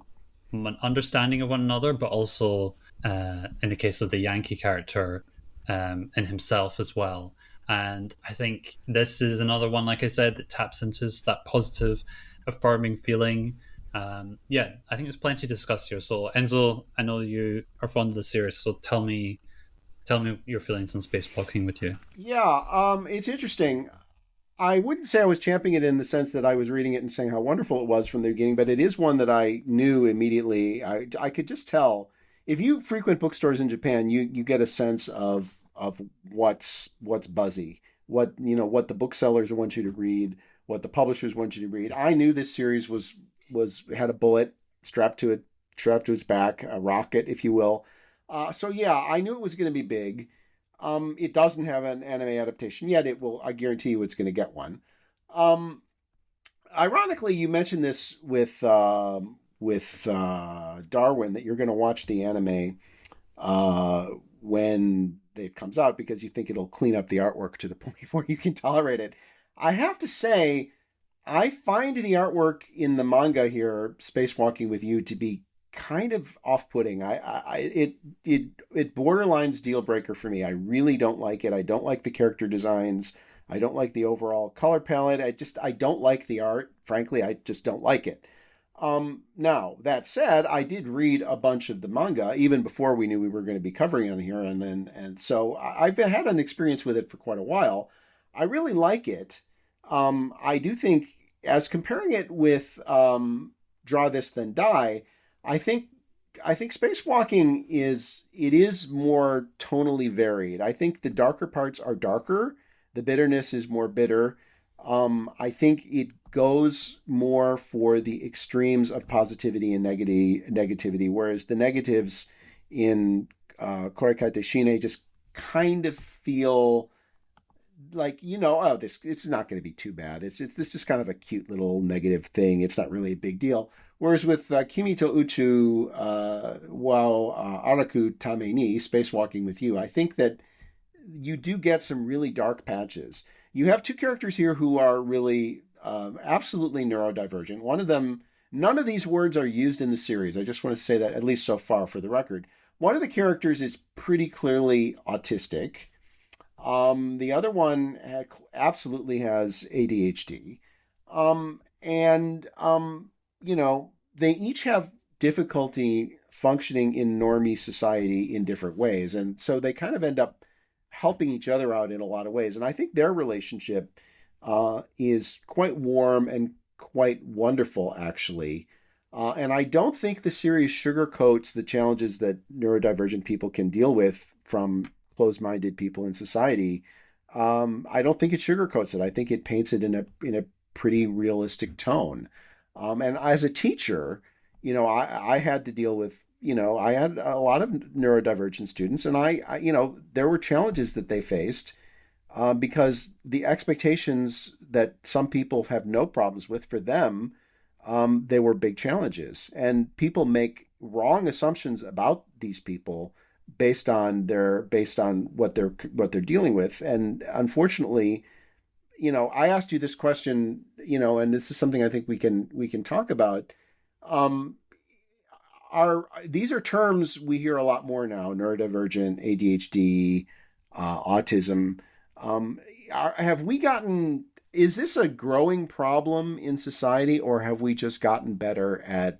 an understanding of one another, but also, in the case of the Yankee character, in himself as well. And I think this is another one, like I said, that taps into that positive, affirming feeling. Yeah, I think there's plenty to discuss here. So Enzo, I know you are fond of the series, so tell me your feelings on spacewalking with you. Yeah, it's interesting. I wouldn't say I was championing it in the sense that I was reading it and saying how wonderful it was from the beginning, but it is one that I knew immediately. I could just tell if you frequent bookstores in Japan, you get a sense of what's buzzy, what the booksellers want you to read, what the publishers want you to read. I knew this series was had a bullet strapped to its back, a rocket, if you will. So yeah, I knew it was going to be big. It doesn't have an anime adaptation yet. It will. I guarantee you, it's going to get one. Um, Ironically, you mentioned this with Darwin that you're going to watch the anime when it comes out because you think it'll clean up the artwork to the point where you can tolerate it. I have to say, I find the artwork in the manga here, Spacewalking with You, to be kind of off-putting. It borderlines deal breaker for me. I really don't like it. I don't like the character designs. I don't like the overall color palette. I don't like the art. Frankly, I just don't like it. Now that said, I did read a bunch of the manga even before we knew we were going to be covering it on here, and so I've had an experience with it for quite a while. I really like it. I do think, as comparing it with Draw This Then Die, I think spacewalking is more tonally varied. I think the darker parts are darker. The bitterness is more bitter. I think it goes more for the extremes of positivity and negativity, whereas the negatives in Kaite Shine just kind of feel like, oh, this it's not going to be too bad. It's this is kind of a cute little negative thing. It's not really a big deal. Whereas with Kimi to Uchu Araku Tame ni, Spacewalking with You, I think that you do get some really dark patches. You have two characters here who are really absolutely neurodivergent. One of them, none of these words are used in the series. I just want to say that, at least so far, for the record. One of the characters is pretty clearly autistic. The other one absolutely has ADHD. And they each have difficulty functioning in normie society in different ways. And so they kind of end up helping each other out in a lot of ways. And I think their relationship is quite warm and quite wonderful, actually. And I don't think the series sugarcoats the challenges that neurodivergent people can deal with from closed-minded people in society. I don't think it sugarcoats it. I think it paints it in a pretty realistic tone. And as a teacher, I had to deal with, I had a lot of neurodivergent students, and there were challenges that they faced because the expectations that some people have no problems with, for them, they were big challenges. And people make wrong assumptions about these people based on what they're dealing with. And unfortunately, I asked you this question, and this is something I think we can talk about. These are terms we hear a lot more now: neurodivergent, ADHD, autism. Have we gotten? Is this a growing problem in society, or have we just gotten better at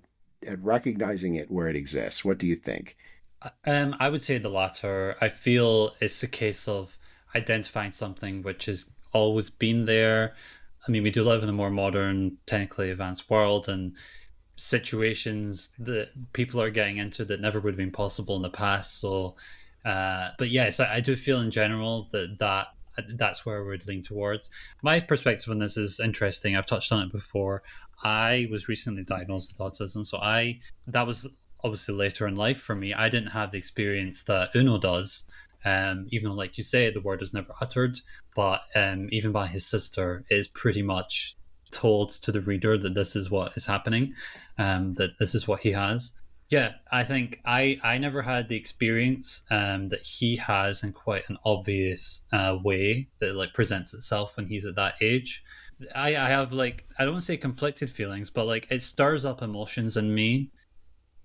recognizing it where it exists? What do you think? I would say the latter. I feel it's a case of identifying something which has always been there. I mean, we do live in a more modern, technically advanced world, and situations that people are getting into that never would have been possible in the past. So, but yes, I do feel in general that's where I would lean towards. My perspective on this is interesting. I've touched on it before. I was recently diagnosed with autism, so that was obviously later in life for me. I didn't have the experience that Uno does. Even though, like you say, the word is never uttered, but even by his sister, it is pretty much told to the reader that this is what is happening, that this is what he has. Yeah, I think I never had the experience that he has in quite an obvious way that like presents itself when he's at that age. I have like, I don't want to say conflicted feelings, but like it stirs up emotions in me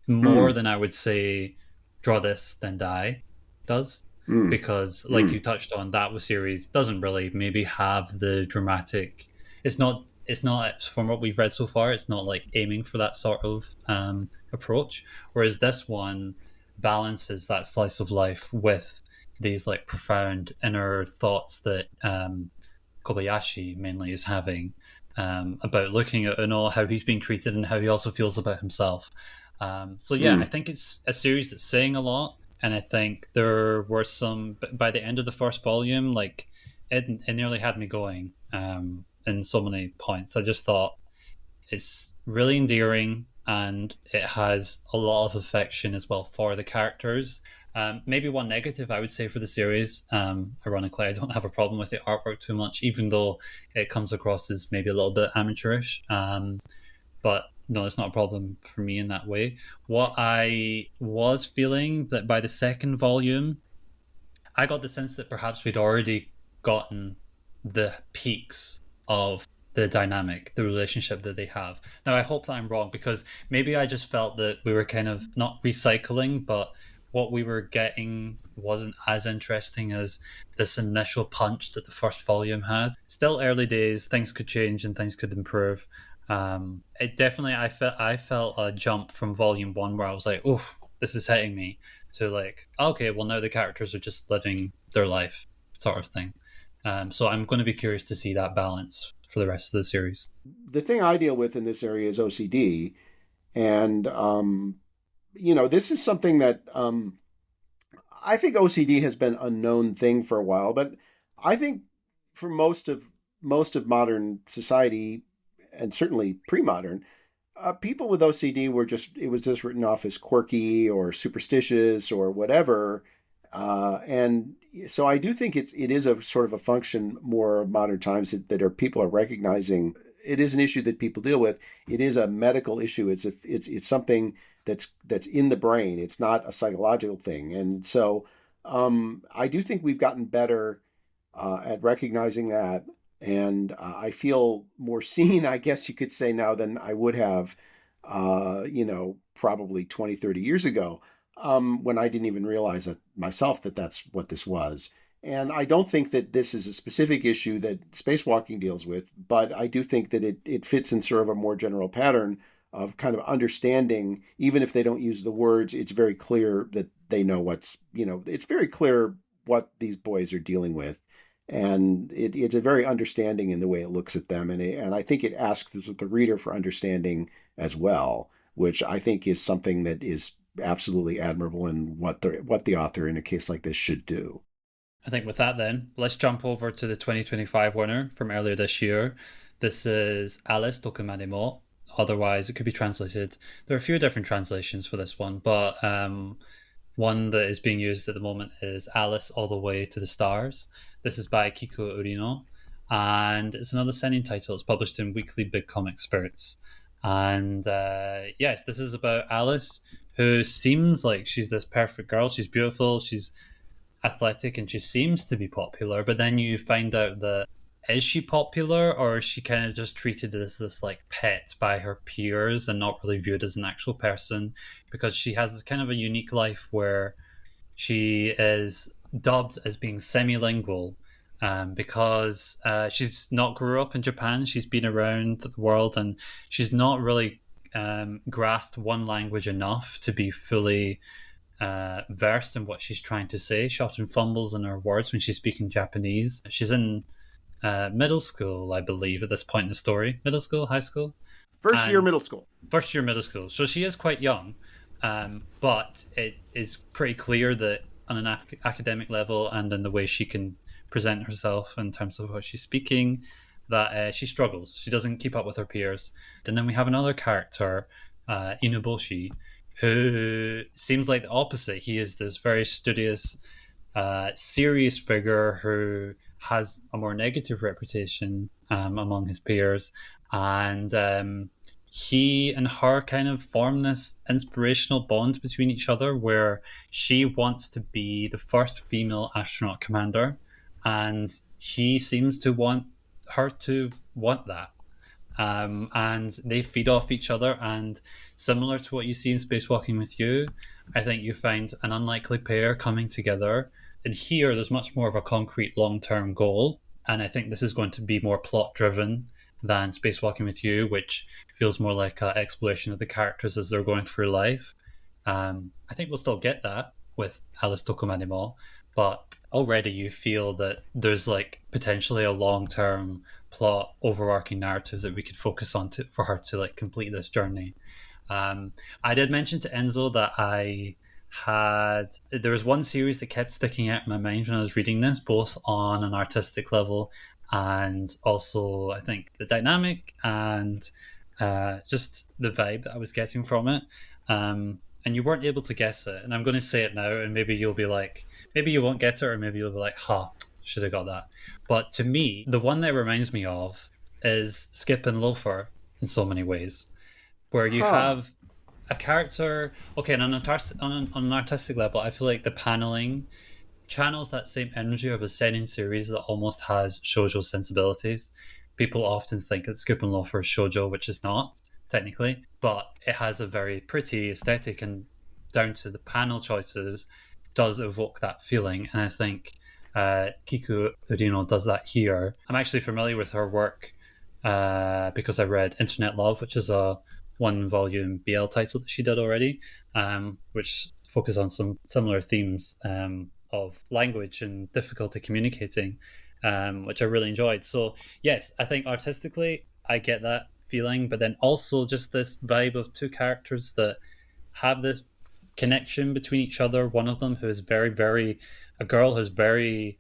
more Hmm. than I would say Draw This Then Die does. Mm. because, like Mm. you touched on, that was series doesn't really maybe have the dramatic. It's not from what we've read so far. It's not like aiming for that sort of approach. Whereas this one balances that slice of life with these like profound inner thoughts that Kobayashi mainly is having about looking at Uno, how he's being treated, and how he also feels about himself. So yeah, I Mm. think it's a series that's saying a lot, and I think there were some by the end of the first volume, like it nearly had me going in so many points. I just thought it's really endearing and it has a lot of affection as well for the characters. Maybe one negative I would say for the series, ironically, I don't have a problem with the artwork too much, even though it comes across as maybe a little bit amateurish. But no, it's not a problem for me in that way. What I was feeling that by the second volume, I got the sense that perhaps we'd already gotten the peaks of the dynamic, the relationship that they have. Now, I hope that I'm wrong because maybe I just felt that we were kind of not recycling, but what we were getting wasn't as interesting as this initial punch that the first volume had. Still early days, things could change and things could improve. It definitely, I felt a jump from volume one where I was like, "Oh, this is hitting me," to like, okay, well now the characters are just living their life, sort of thing. So I'm going to be curious to see that balance for the rest of the series. The thing I deal with in this area is OCD, and this is something that I think OCD has been a known thing for a while, but I think for most of modern society, and certainly pre-modern, people with OCD it was just written off as quirky or superstitious or whatever, and so I do think it is a sort of a function more of modern times that people are recognizing it is an issue that people deal with. It is a medical issue. It's something that's in the brain. It's not a psychological thing, and so I do think we've gotten better at recognizing that, and I feel more seen, I guess you could say now than I would have, probably 20, 30 years ago, when I didn't even realize that myself that that's what this was. And I don't think that this is a specific issue that spacewalking deals with, but I do think that it fits in sort of a more general pattern of kind of understanding, even if they don't use the words, it's very clear that they know it's very clear what these boys are dealing with. And it's a very understanding in the way it looks at them. And I think it asks the reader for understanding as well, which I think is something that is absolutely admirable in what the author in a case like this should do. I think with that, then let's jump over to the 2025 winner from earlier this year. This is Alice Dokumademo. Otherwise, it could be translated. There are a few different translations for this one, but one that is being used at the moment is Alice All the Way to the Stars. This is by Kiko Urino, and it's another seinen title. It's published in Weekly Big Comic Spirits. And yes, this is about Alice, who seems like she's this perfect girl. She's beautiful, she's athletic, and she seems to be popular. But then you find out that is she popular, or is she kind of just treated as this like pet by her peers and not really viewed as an actual person? Because she has kind of a unique life where she is dubbed as being semi-lingual, because she's not grew up in Japan. She's been around the world, and she's not really grasped one language enough to be fully versed in what she's trying to say. She often fumbles in her words when she's speaking Japanese. She's in middle school, I believe, at this point in the story. Middle school, high school? First year And middle school. first year middle school. So she is quite young, but it is pretty clear that on an academic level and in the way she can present herself in terms of what she's speaking, that she struggles. She doesn't keep up with her peers. And then we have another character, Inuboshi, who seems like the opposite. He is this very studious, serious figure who has a more negative reputation among his peers. And he and her kind of form this inspirational bond between each other where she wants to be the first female astronaut commander, and he seems to want her to want that. and they feed off each other. And similar to what you see in Spacewalking with You, I think you find an unlikely pair coming together. And here, there's much more of a concrete long term goal. And I think this is going to be more plot driven than Spacewalking with You, which feels more like an exploration of the characters as they're going through life. I think we'll still get that with Alice Tokomanimo, but already you feel that there's like potentially a long term plot overarching narrative that we could focus on for her to like complete this journey. Um, I did mention to Enzo that there was one series that kept sticking out in my mind when I was reading this, both on an artistic level and also I think the dynamic and just the vibe that I was getting from it. And you weren't able to guess it. And I'm going to say it now, and maybe you'll be like, maybe you won't get it, or maybe you'll be like, ha, should have got that. But to me, the one that reminds me of is Skip and Loafer in so many ways, where you Huh. have a character. Okay, on an artistic level, I feel like the paneling channels that same energy of a seinen series that almost has shoujo sensibilities. People often think that Skip and Loafer is shoujo, which is not technically, but it has a very pretty aesthetic, and down to the panel choices does evoke that feeling. And I think Kiko Urino does that here. I'm actually familiar with her work because I read Internet Love, which is a one volume BL title that she did already, which focus on some similar themes of language and difficulty communicating, which I really enjoyed. So, yes, I think artistically, I get that feeling, but then also just this vibe of two characters that have this connection between each other. One of them who is a girl who's very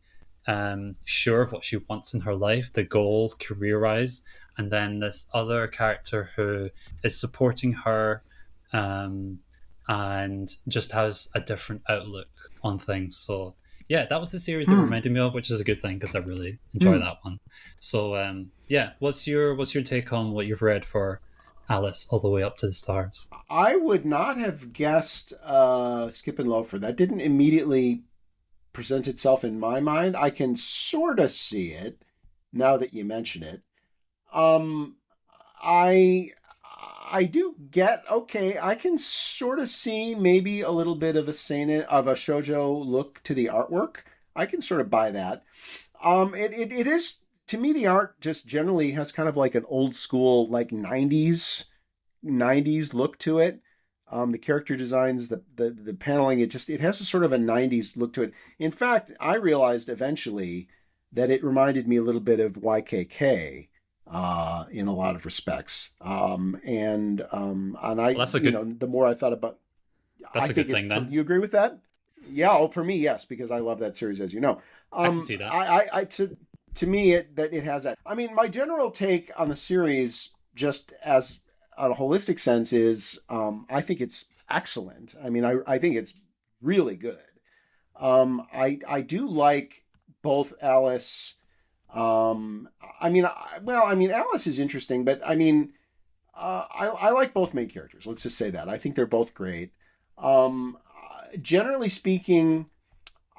sure of what she wants in her life, the goal career wise, and then this other character who is supporting her and just has a different outlook on things. So yeah, that was the series that Hmm. reminded me of, which is a good thing because I really enjoy Hmm. that one. So yeah, what's your take on what you've read for Alice all the way up to the stars? I would not have guessed Skip and Loafer. That didn't immediately present itself in my mind. I can sort of see it now that you mention it. Um, I I do get okay. I can sort of see maybe a little bit of a seinen of a shojo look to the artwork. I can sort of buy that. It is to me the art just generally has kind of like an old school like '90s look to it. The character designs, the paneling, it has a sort of a '90s look to it. In fact, I realized eventually that it reminded me a little bit of YKK in a lot of respects. And Well, I, you know, the more I thought about, I that's a think good it. thing then. You agree with that? Yeah. Oh, for me, yes, because I love that series, as you know. I can see that. I to me it has that. I mean, my general take on the series, just as on a holistic sense, is I think it's excellent. I mean, I think it's really good. I do like both Alice. I mean, Alice is interesting, but I mean, I like both main characters. Let's just say that. I think they're both great. Generally speaking,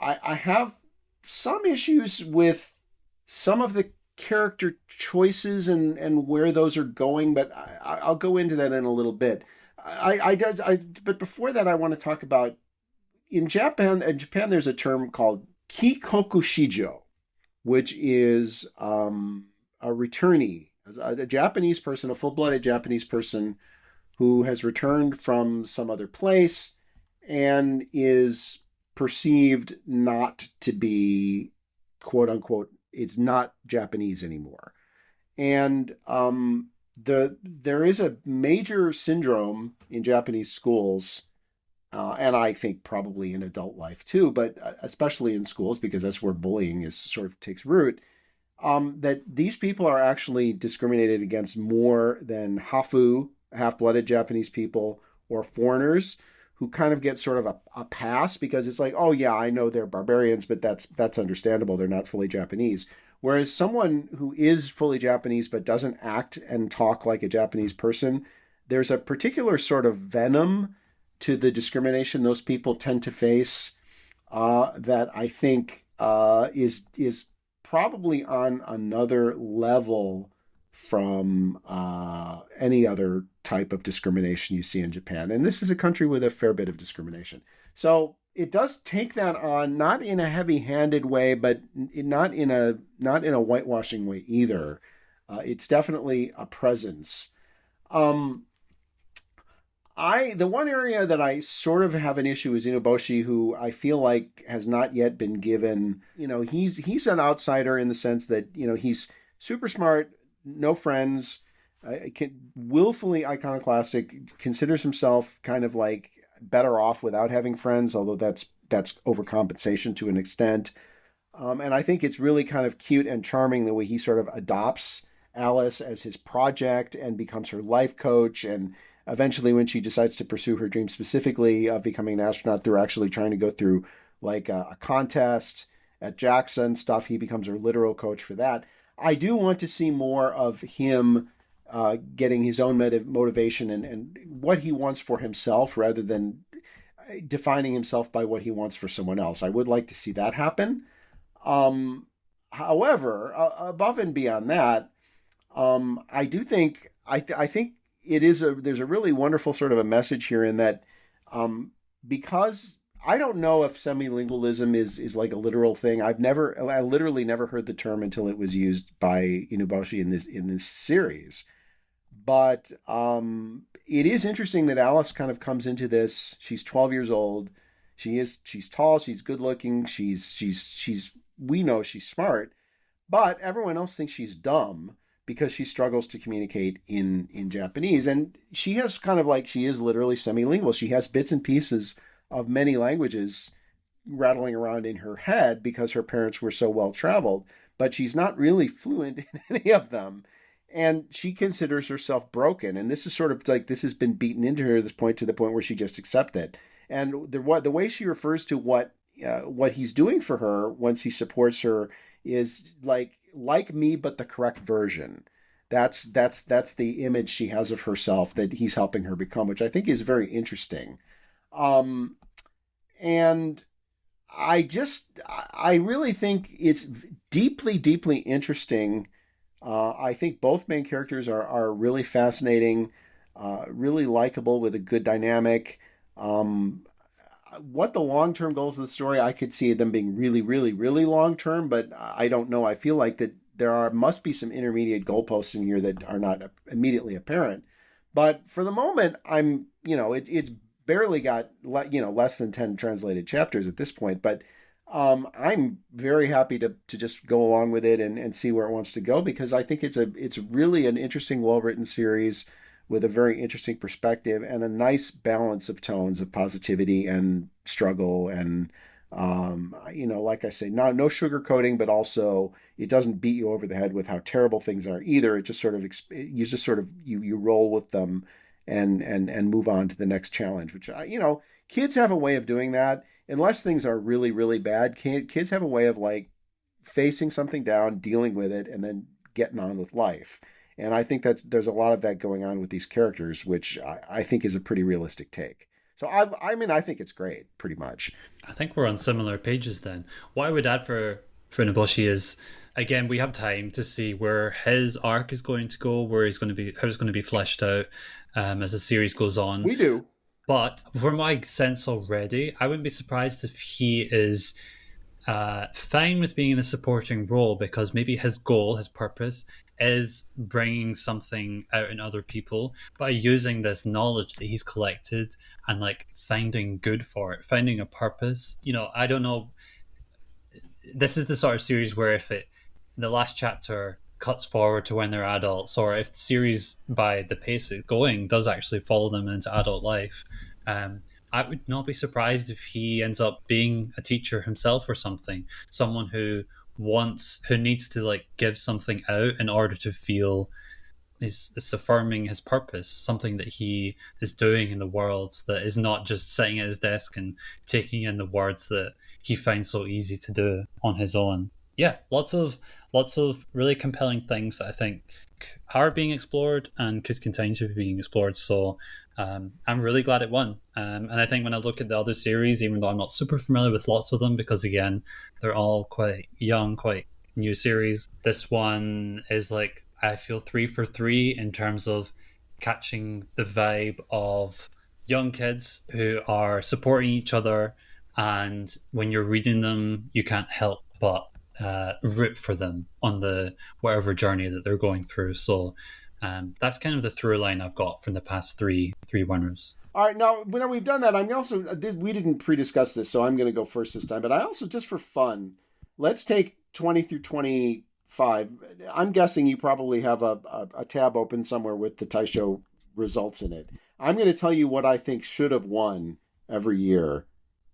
I have some issues with some of the character choices and where those are going, but I'll go into that in a little bit. But before that, I want to talk about in Japan. In Japan, there's a term called kikoku shijo, which is a returnee, a Japanese person, a full-blooded Japanese person who has returned from some other place and is perceived not to be, quote unquote, it's not Japanese anymore. And there is a major syndrome in Japanese schools, and I think probably in adult life too, but especially in schools because that's where bullying is sort of takes root. That these people are actually discriminated against more than hafu, half-blooded Japanese people, or foreigners who kind of get sort of a pass because it's like, oh yeah, I know they're barbarians, but that's understandable. They're not fully Japanese. Whereas someone who is fully Japanese but doesn't act and talk like a Japanese person, there's a particular sort of venom to the discrimination those people tend to face that I think is probably on another level from any other type of discrimination you see in Japan. And this is a country with a fair bit of discrimination. So it does take that on, not in a heavy-handed way, but not in a whitewashing way either. It's definitely a presence. Um, the one area that I sort of have an issue is Inuboshi, who I feel like has not yet been given. He's an outsider in the sense that he's super smart, no friends, willfully iconoclastic, considers himself kind of like better off without having friends, although that's overcompensation to an extent. And I think it's really kind of cute and charming the way he sort of adopts Alice as his project and becomes her life coach. And eventually, when she decides to pursue her dream specifically of becoming an astronaut through actually trying to go through like a contest at Jackson stuff, he becomes her literal coach for that. I do want to see more of him getting his own motivation and what he wants for himself rather than defining himself by what he wants for someone else. I would like to see that happen. However, above and beyond that, I do think I think there's a really wonderful sort of a message here in that because I don't know if semilingualism is like a literal thing. I literally never heard the term until it was used by Inuboshi in this series. But it is interesting that Alice kind of comes into this. She's 12 years old. She's tall. She's good looking. We know she's smart, but everyone else thinks she's dumb because she struggles to communicate in Japanese. And she has kind of like, she is literally semilingual. She has bits and pieces of many languages rattling around in her head because her parents were so well traveled, but she's not really fluent in any of them. And she considers herself broken. And this is sort of like, this has been beaten into her at this point, to the point where she just accepts it. And the way she refers to what he's doing for her once he supports her is like me, but the correct version. That's the image she has of herself that he's helping her become, which I think is very interesting. And I really think it's deeply, deeply interesting. I think both main characters are really fascinating, really likable with a good dynamic. What the long-term goals of the story, I could see them being really, really, really long-term, but I don't know. I feel like that must be some intermediate goalposts in here that are not immediately apparent. But for the moment, it's barely got, less than 10 translated chapters at this point, but I'm very happy to just go along with it and see where it wants to go, because I think it's really an interesting, well-written series with a very interesting perspective and a nice balance of tones of positivity and struggle. And, like I say, no sugarcoating, but also it doesn't beat you over the head with how terrible things are either. It just sort of, you roll with them and move on to the next challenge, which, kids have a way of doing that. Unless things are really, really bad, kids have a way of like facing something down, dealing with it, and then getting on with life. And I think there's a lot of that going on with these characters, which I think is a pretty realistic take. So I think it's great, pretty much. I think we're on similar pages then. What I would add for Nobushi is, again, we have time to see where his arc is going to go, how it's going to be fleshed out as the series goes on. We do. But from my sense already, I wouldn't be surprised if he is fine with being in a supporting role, because maybe his goal, his purpose, is bringing something out in other people by using this knowledge that he's collected and like finding good for it, finding a purpose. I don't know. This is the sort of series where if the last chapter cuts forward to when they're adults, or if the series, by the pace it's going, does actually follow them into adult life, I would not be surprised if he ends up being a teacher himself or something, someone who needs to like give something out in order to feel is affirming his purpose, something that he is doing in the world, that is not just sitting at his desk and taking in the words that he finds so easy to do on his own. Yeah, lots of really compelling things that I think are being explored and could continue to be being explored. So I'm really glad it won. And I think when I look at the other series, even though I'm not super familiar with lots of them, because again, they're all quite young, quite new series, this one is like I feel 3 for 3 in terms of catching the vibe of young kids who are supporting each other, and when you're reading them, you can't help but root for them on the whatever journey that they're going through. So that's kind of the through line I've got from the past three winners. All right, now when we've done that, I'm also we didn't pre-discuss this, so I'm going to go first this time. But I also, just for fun, let's take 20 through 25. I'm guessing you probably have a tab open somewhere with the Taishou results in it. I'm going to tell you what I think should have won every year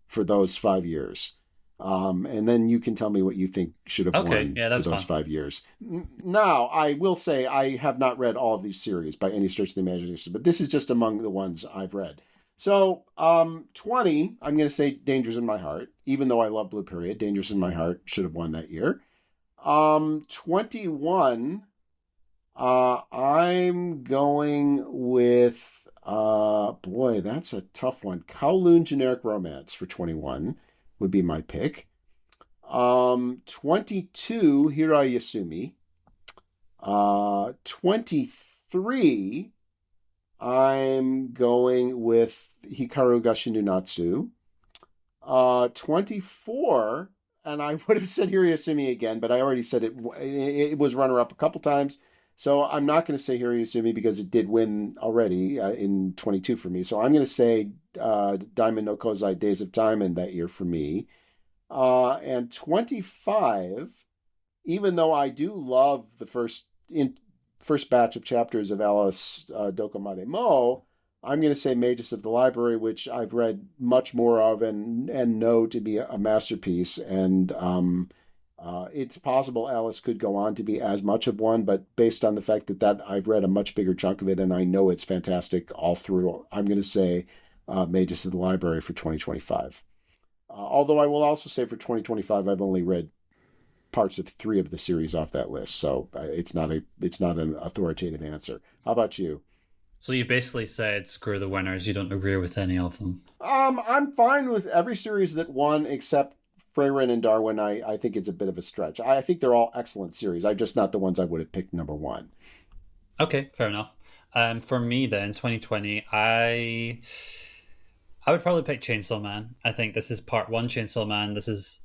for those 5 years. And then you can tell me what you think should have won Yeah, that's for those fun. 5 years. Now, I will say I have not read all of these series by any stretch of the imagination, but this is just among the ones I've read. So, 20, I'm going to say Dangers in My Heart, even though I love Blue Period. Dangers in My Heart should have won that year. 21, I'm going with, boy, that's a tough one. Kowloon Generic Romance for 21 would be my pick. 22, Hirai Yasumi. 23, I'm going with Hikaru Gashinu Natsu. 24, and I would have said Hirai Yasumi again, but I already said it was runner-up a couple times. So I'm not going to say Hirai Yasumi because it did win already in 22 for me. So I'm going to say Diamond no Kozai Days of Time in that year for me. And 25, even though I do love the first batch of chapters of Alice Dokomade Mo, I'm going to say Magus of the Library, which I've read much more of and know to be a masterpiece. And it's possible Alice could go on to be as much of one, but based on the fact that I've read a much bigger chunk of it and I know it's fantastic all through, I'm going to say Magus of the Library for 2025. Although I will also say for 2025, I've only read parts of 3 of the series off that list, so it's not an authoritative answer. How about you? So you basically said screw the winners. You don't agree with any of them. I'm fine with every series that won except Frieren and Darwin. I think it's a bit of a stretch. I think they're all excellent series. I'm just not the ones I would have picked number 1. Okay, fair enough. For me then, 2020, I would probably pick Chainsaw Man. I think this is part 1 Chainsaw Man. This is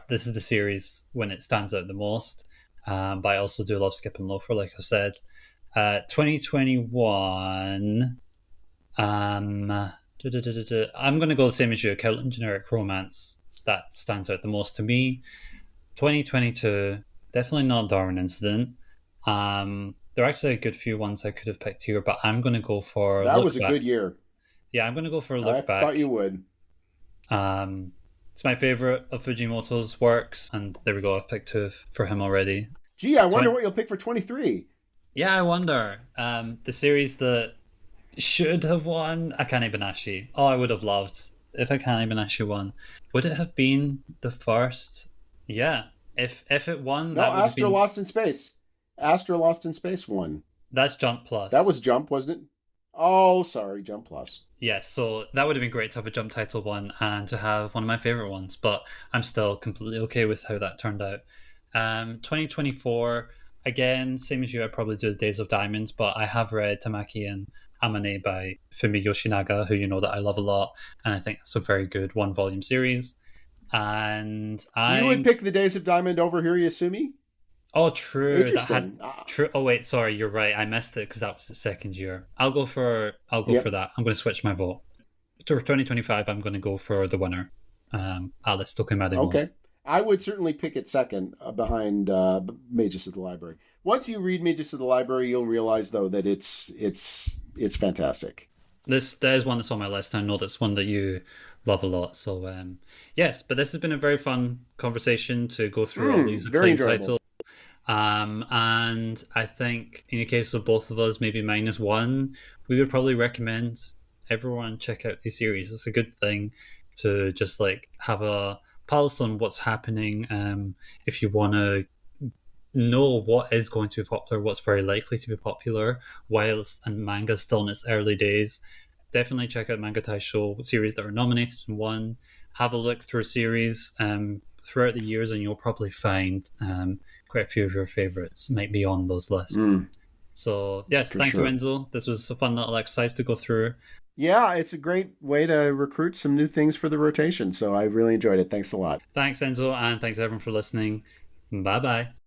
the series when it stands out the most. But I also do love Skip and Loafer, like I said. 2021. I'm going to go the same as you, Kowloon Generic Romance. That stands out the most to me. 2022, definitely not Darwin Incident. There are actually a good few ones I could have picked here, but I'm going to go for That Look was a Back. good year. Yeah, I'm going to go for Look Back. I thought you would. It's my favorite of Fujimoto's works, and there we go. I've picked 2 for him already. Gee, I wonder what you'll pick for 23. Yeah, I wonder. The series that should have won, Akane Banashi. Oh, I would have loved if Akane Banashi won. Would it have been the first? Yeah. If it won, no, that would have been... Lost in Space. Astra Lost in Space won. That's Jump Plus. That was Jump, wasn't it? Oh, sorry, Jump Plus. Yes, so that would have been great to have a Jump title one and to have one of my favorite ones, but I'm still completely okay with how that turned out. 2024, again, same as you, I'd probably do the Days of Diamonds, but I have read Tamaki and Amane by Fumi Yoshinaga, who you know that I love a lot, and I think that's a very good 1-volume series. And you would pick the Days of Diamond over Hirai Yasumi? Oh, true. Interesting. True. Oh, wait, sorry, you're right. I missed it because that was the second year. I'll go for that. I'm going to switch my vote. For 2025, I'm going to go for the winner, Alice Tokumade. Okay. I would certainly pick it second behind Magus of the Library. Once you read Magus of the Library, you'll realize, though, that it's fantastic. That is one that's on my list. I know that's one that you love a lot. So, yes, but this has been a very fun conversation to go through all these acclaimed titles. And I think in the case of both of us, maybe -1, we would probably recommend everyone check out the series. It's a good thing to just like have a pulse on what's happening. If you want to know what is going to be popular, what's very likely to be popular, whilst and manga's still in its early days, definitely check out Manga Taishou series that are nominated and won. Have a look through series throughout the years, and you'll probably find quite a few of your favorites might be on those lists. So yes, thank you, Enzo. This was a fun little exercise to go through. Yeah, it's a great way to recruit some new things for the rotation. So I really enjoyed it. Thanks a lot. Thanks, Enzo, and thanks everyone for listening. Bye bye.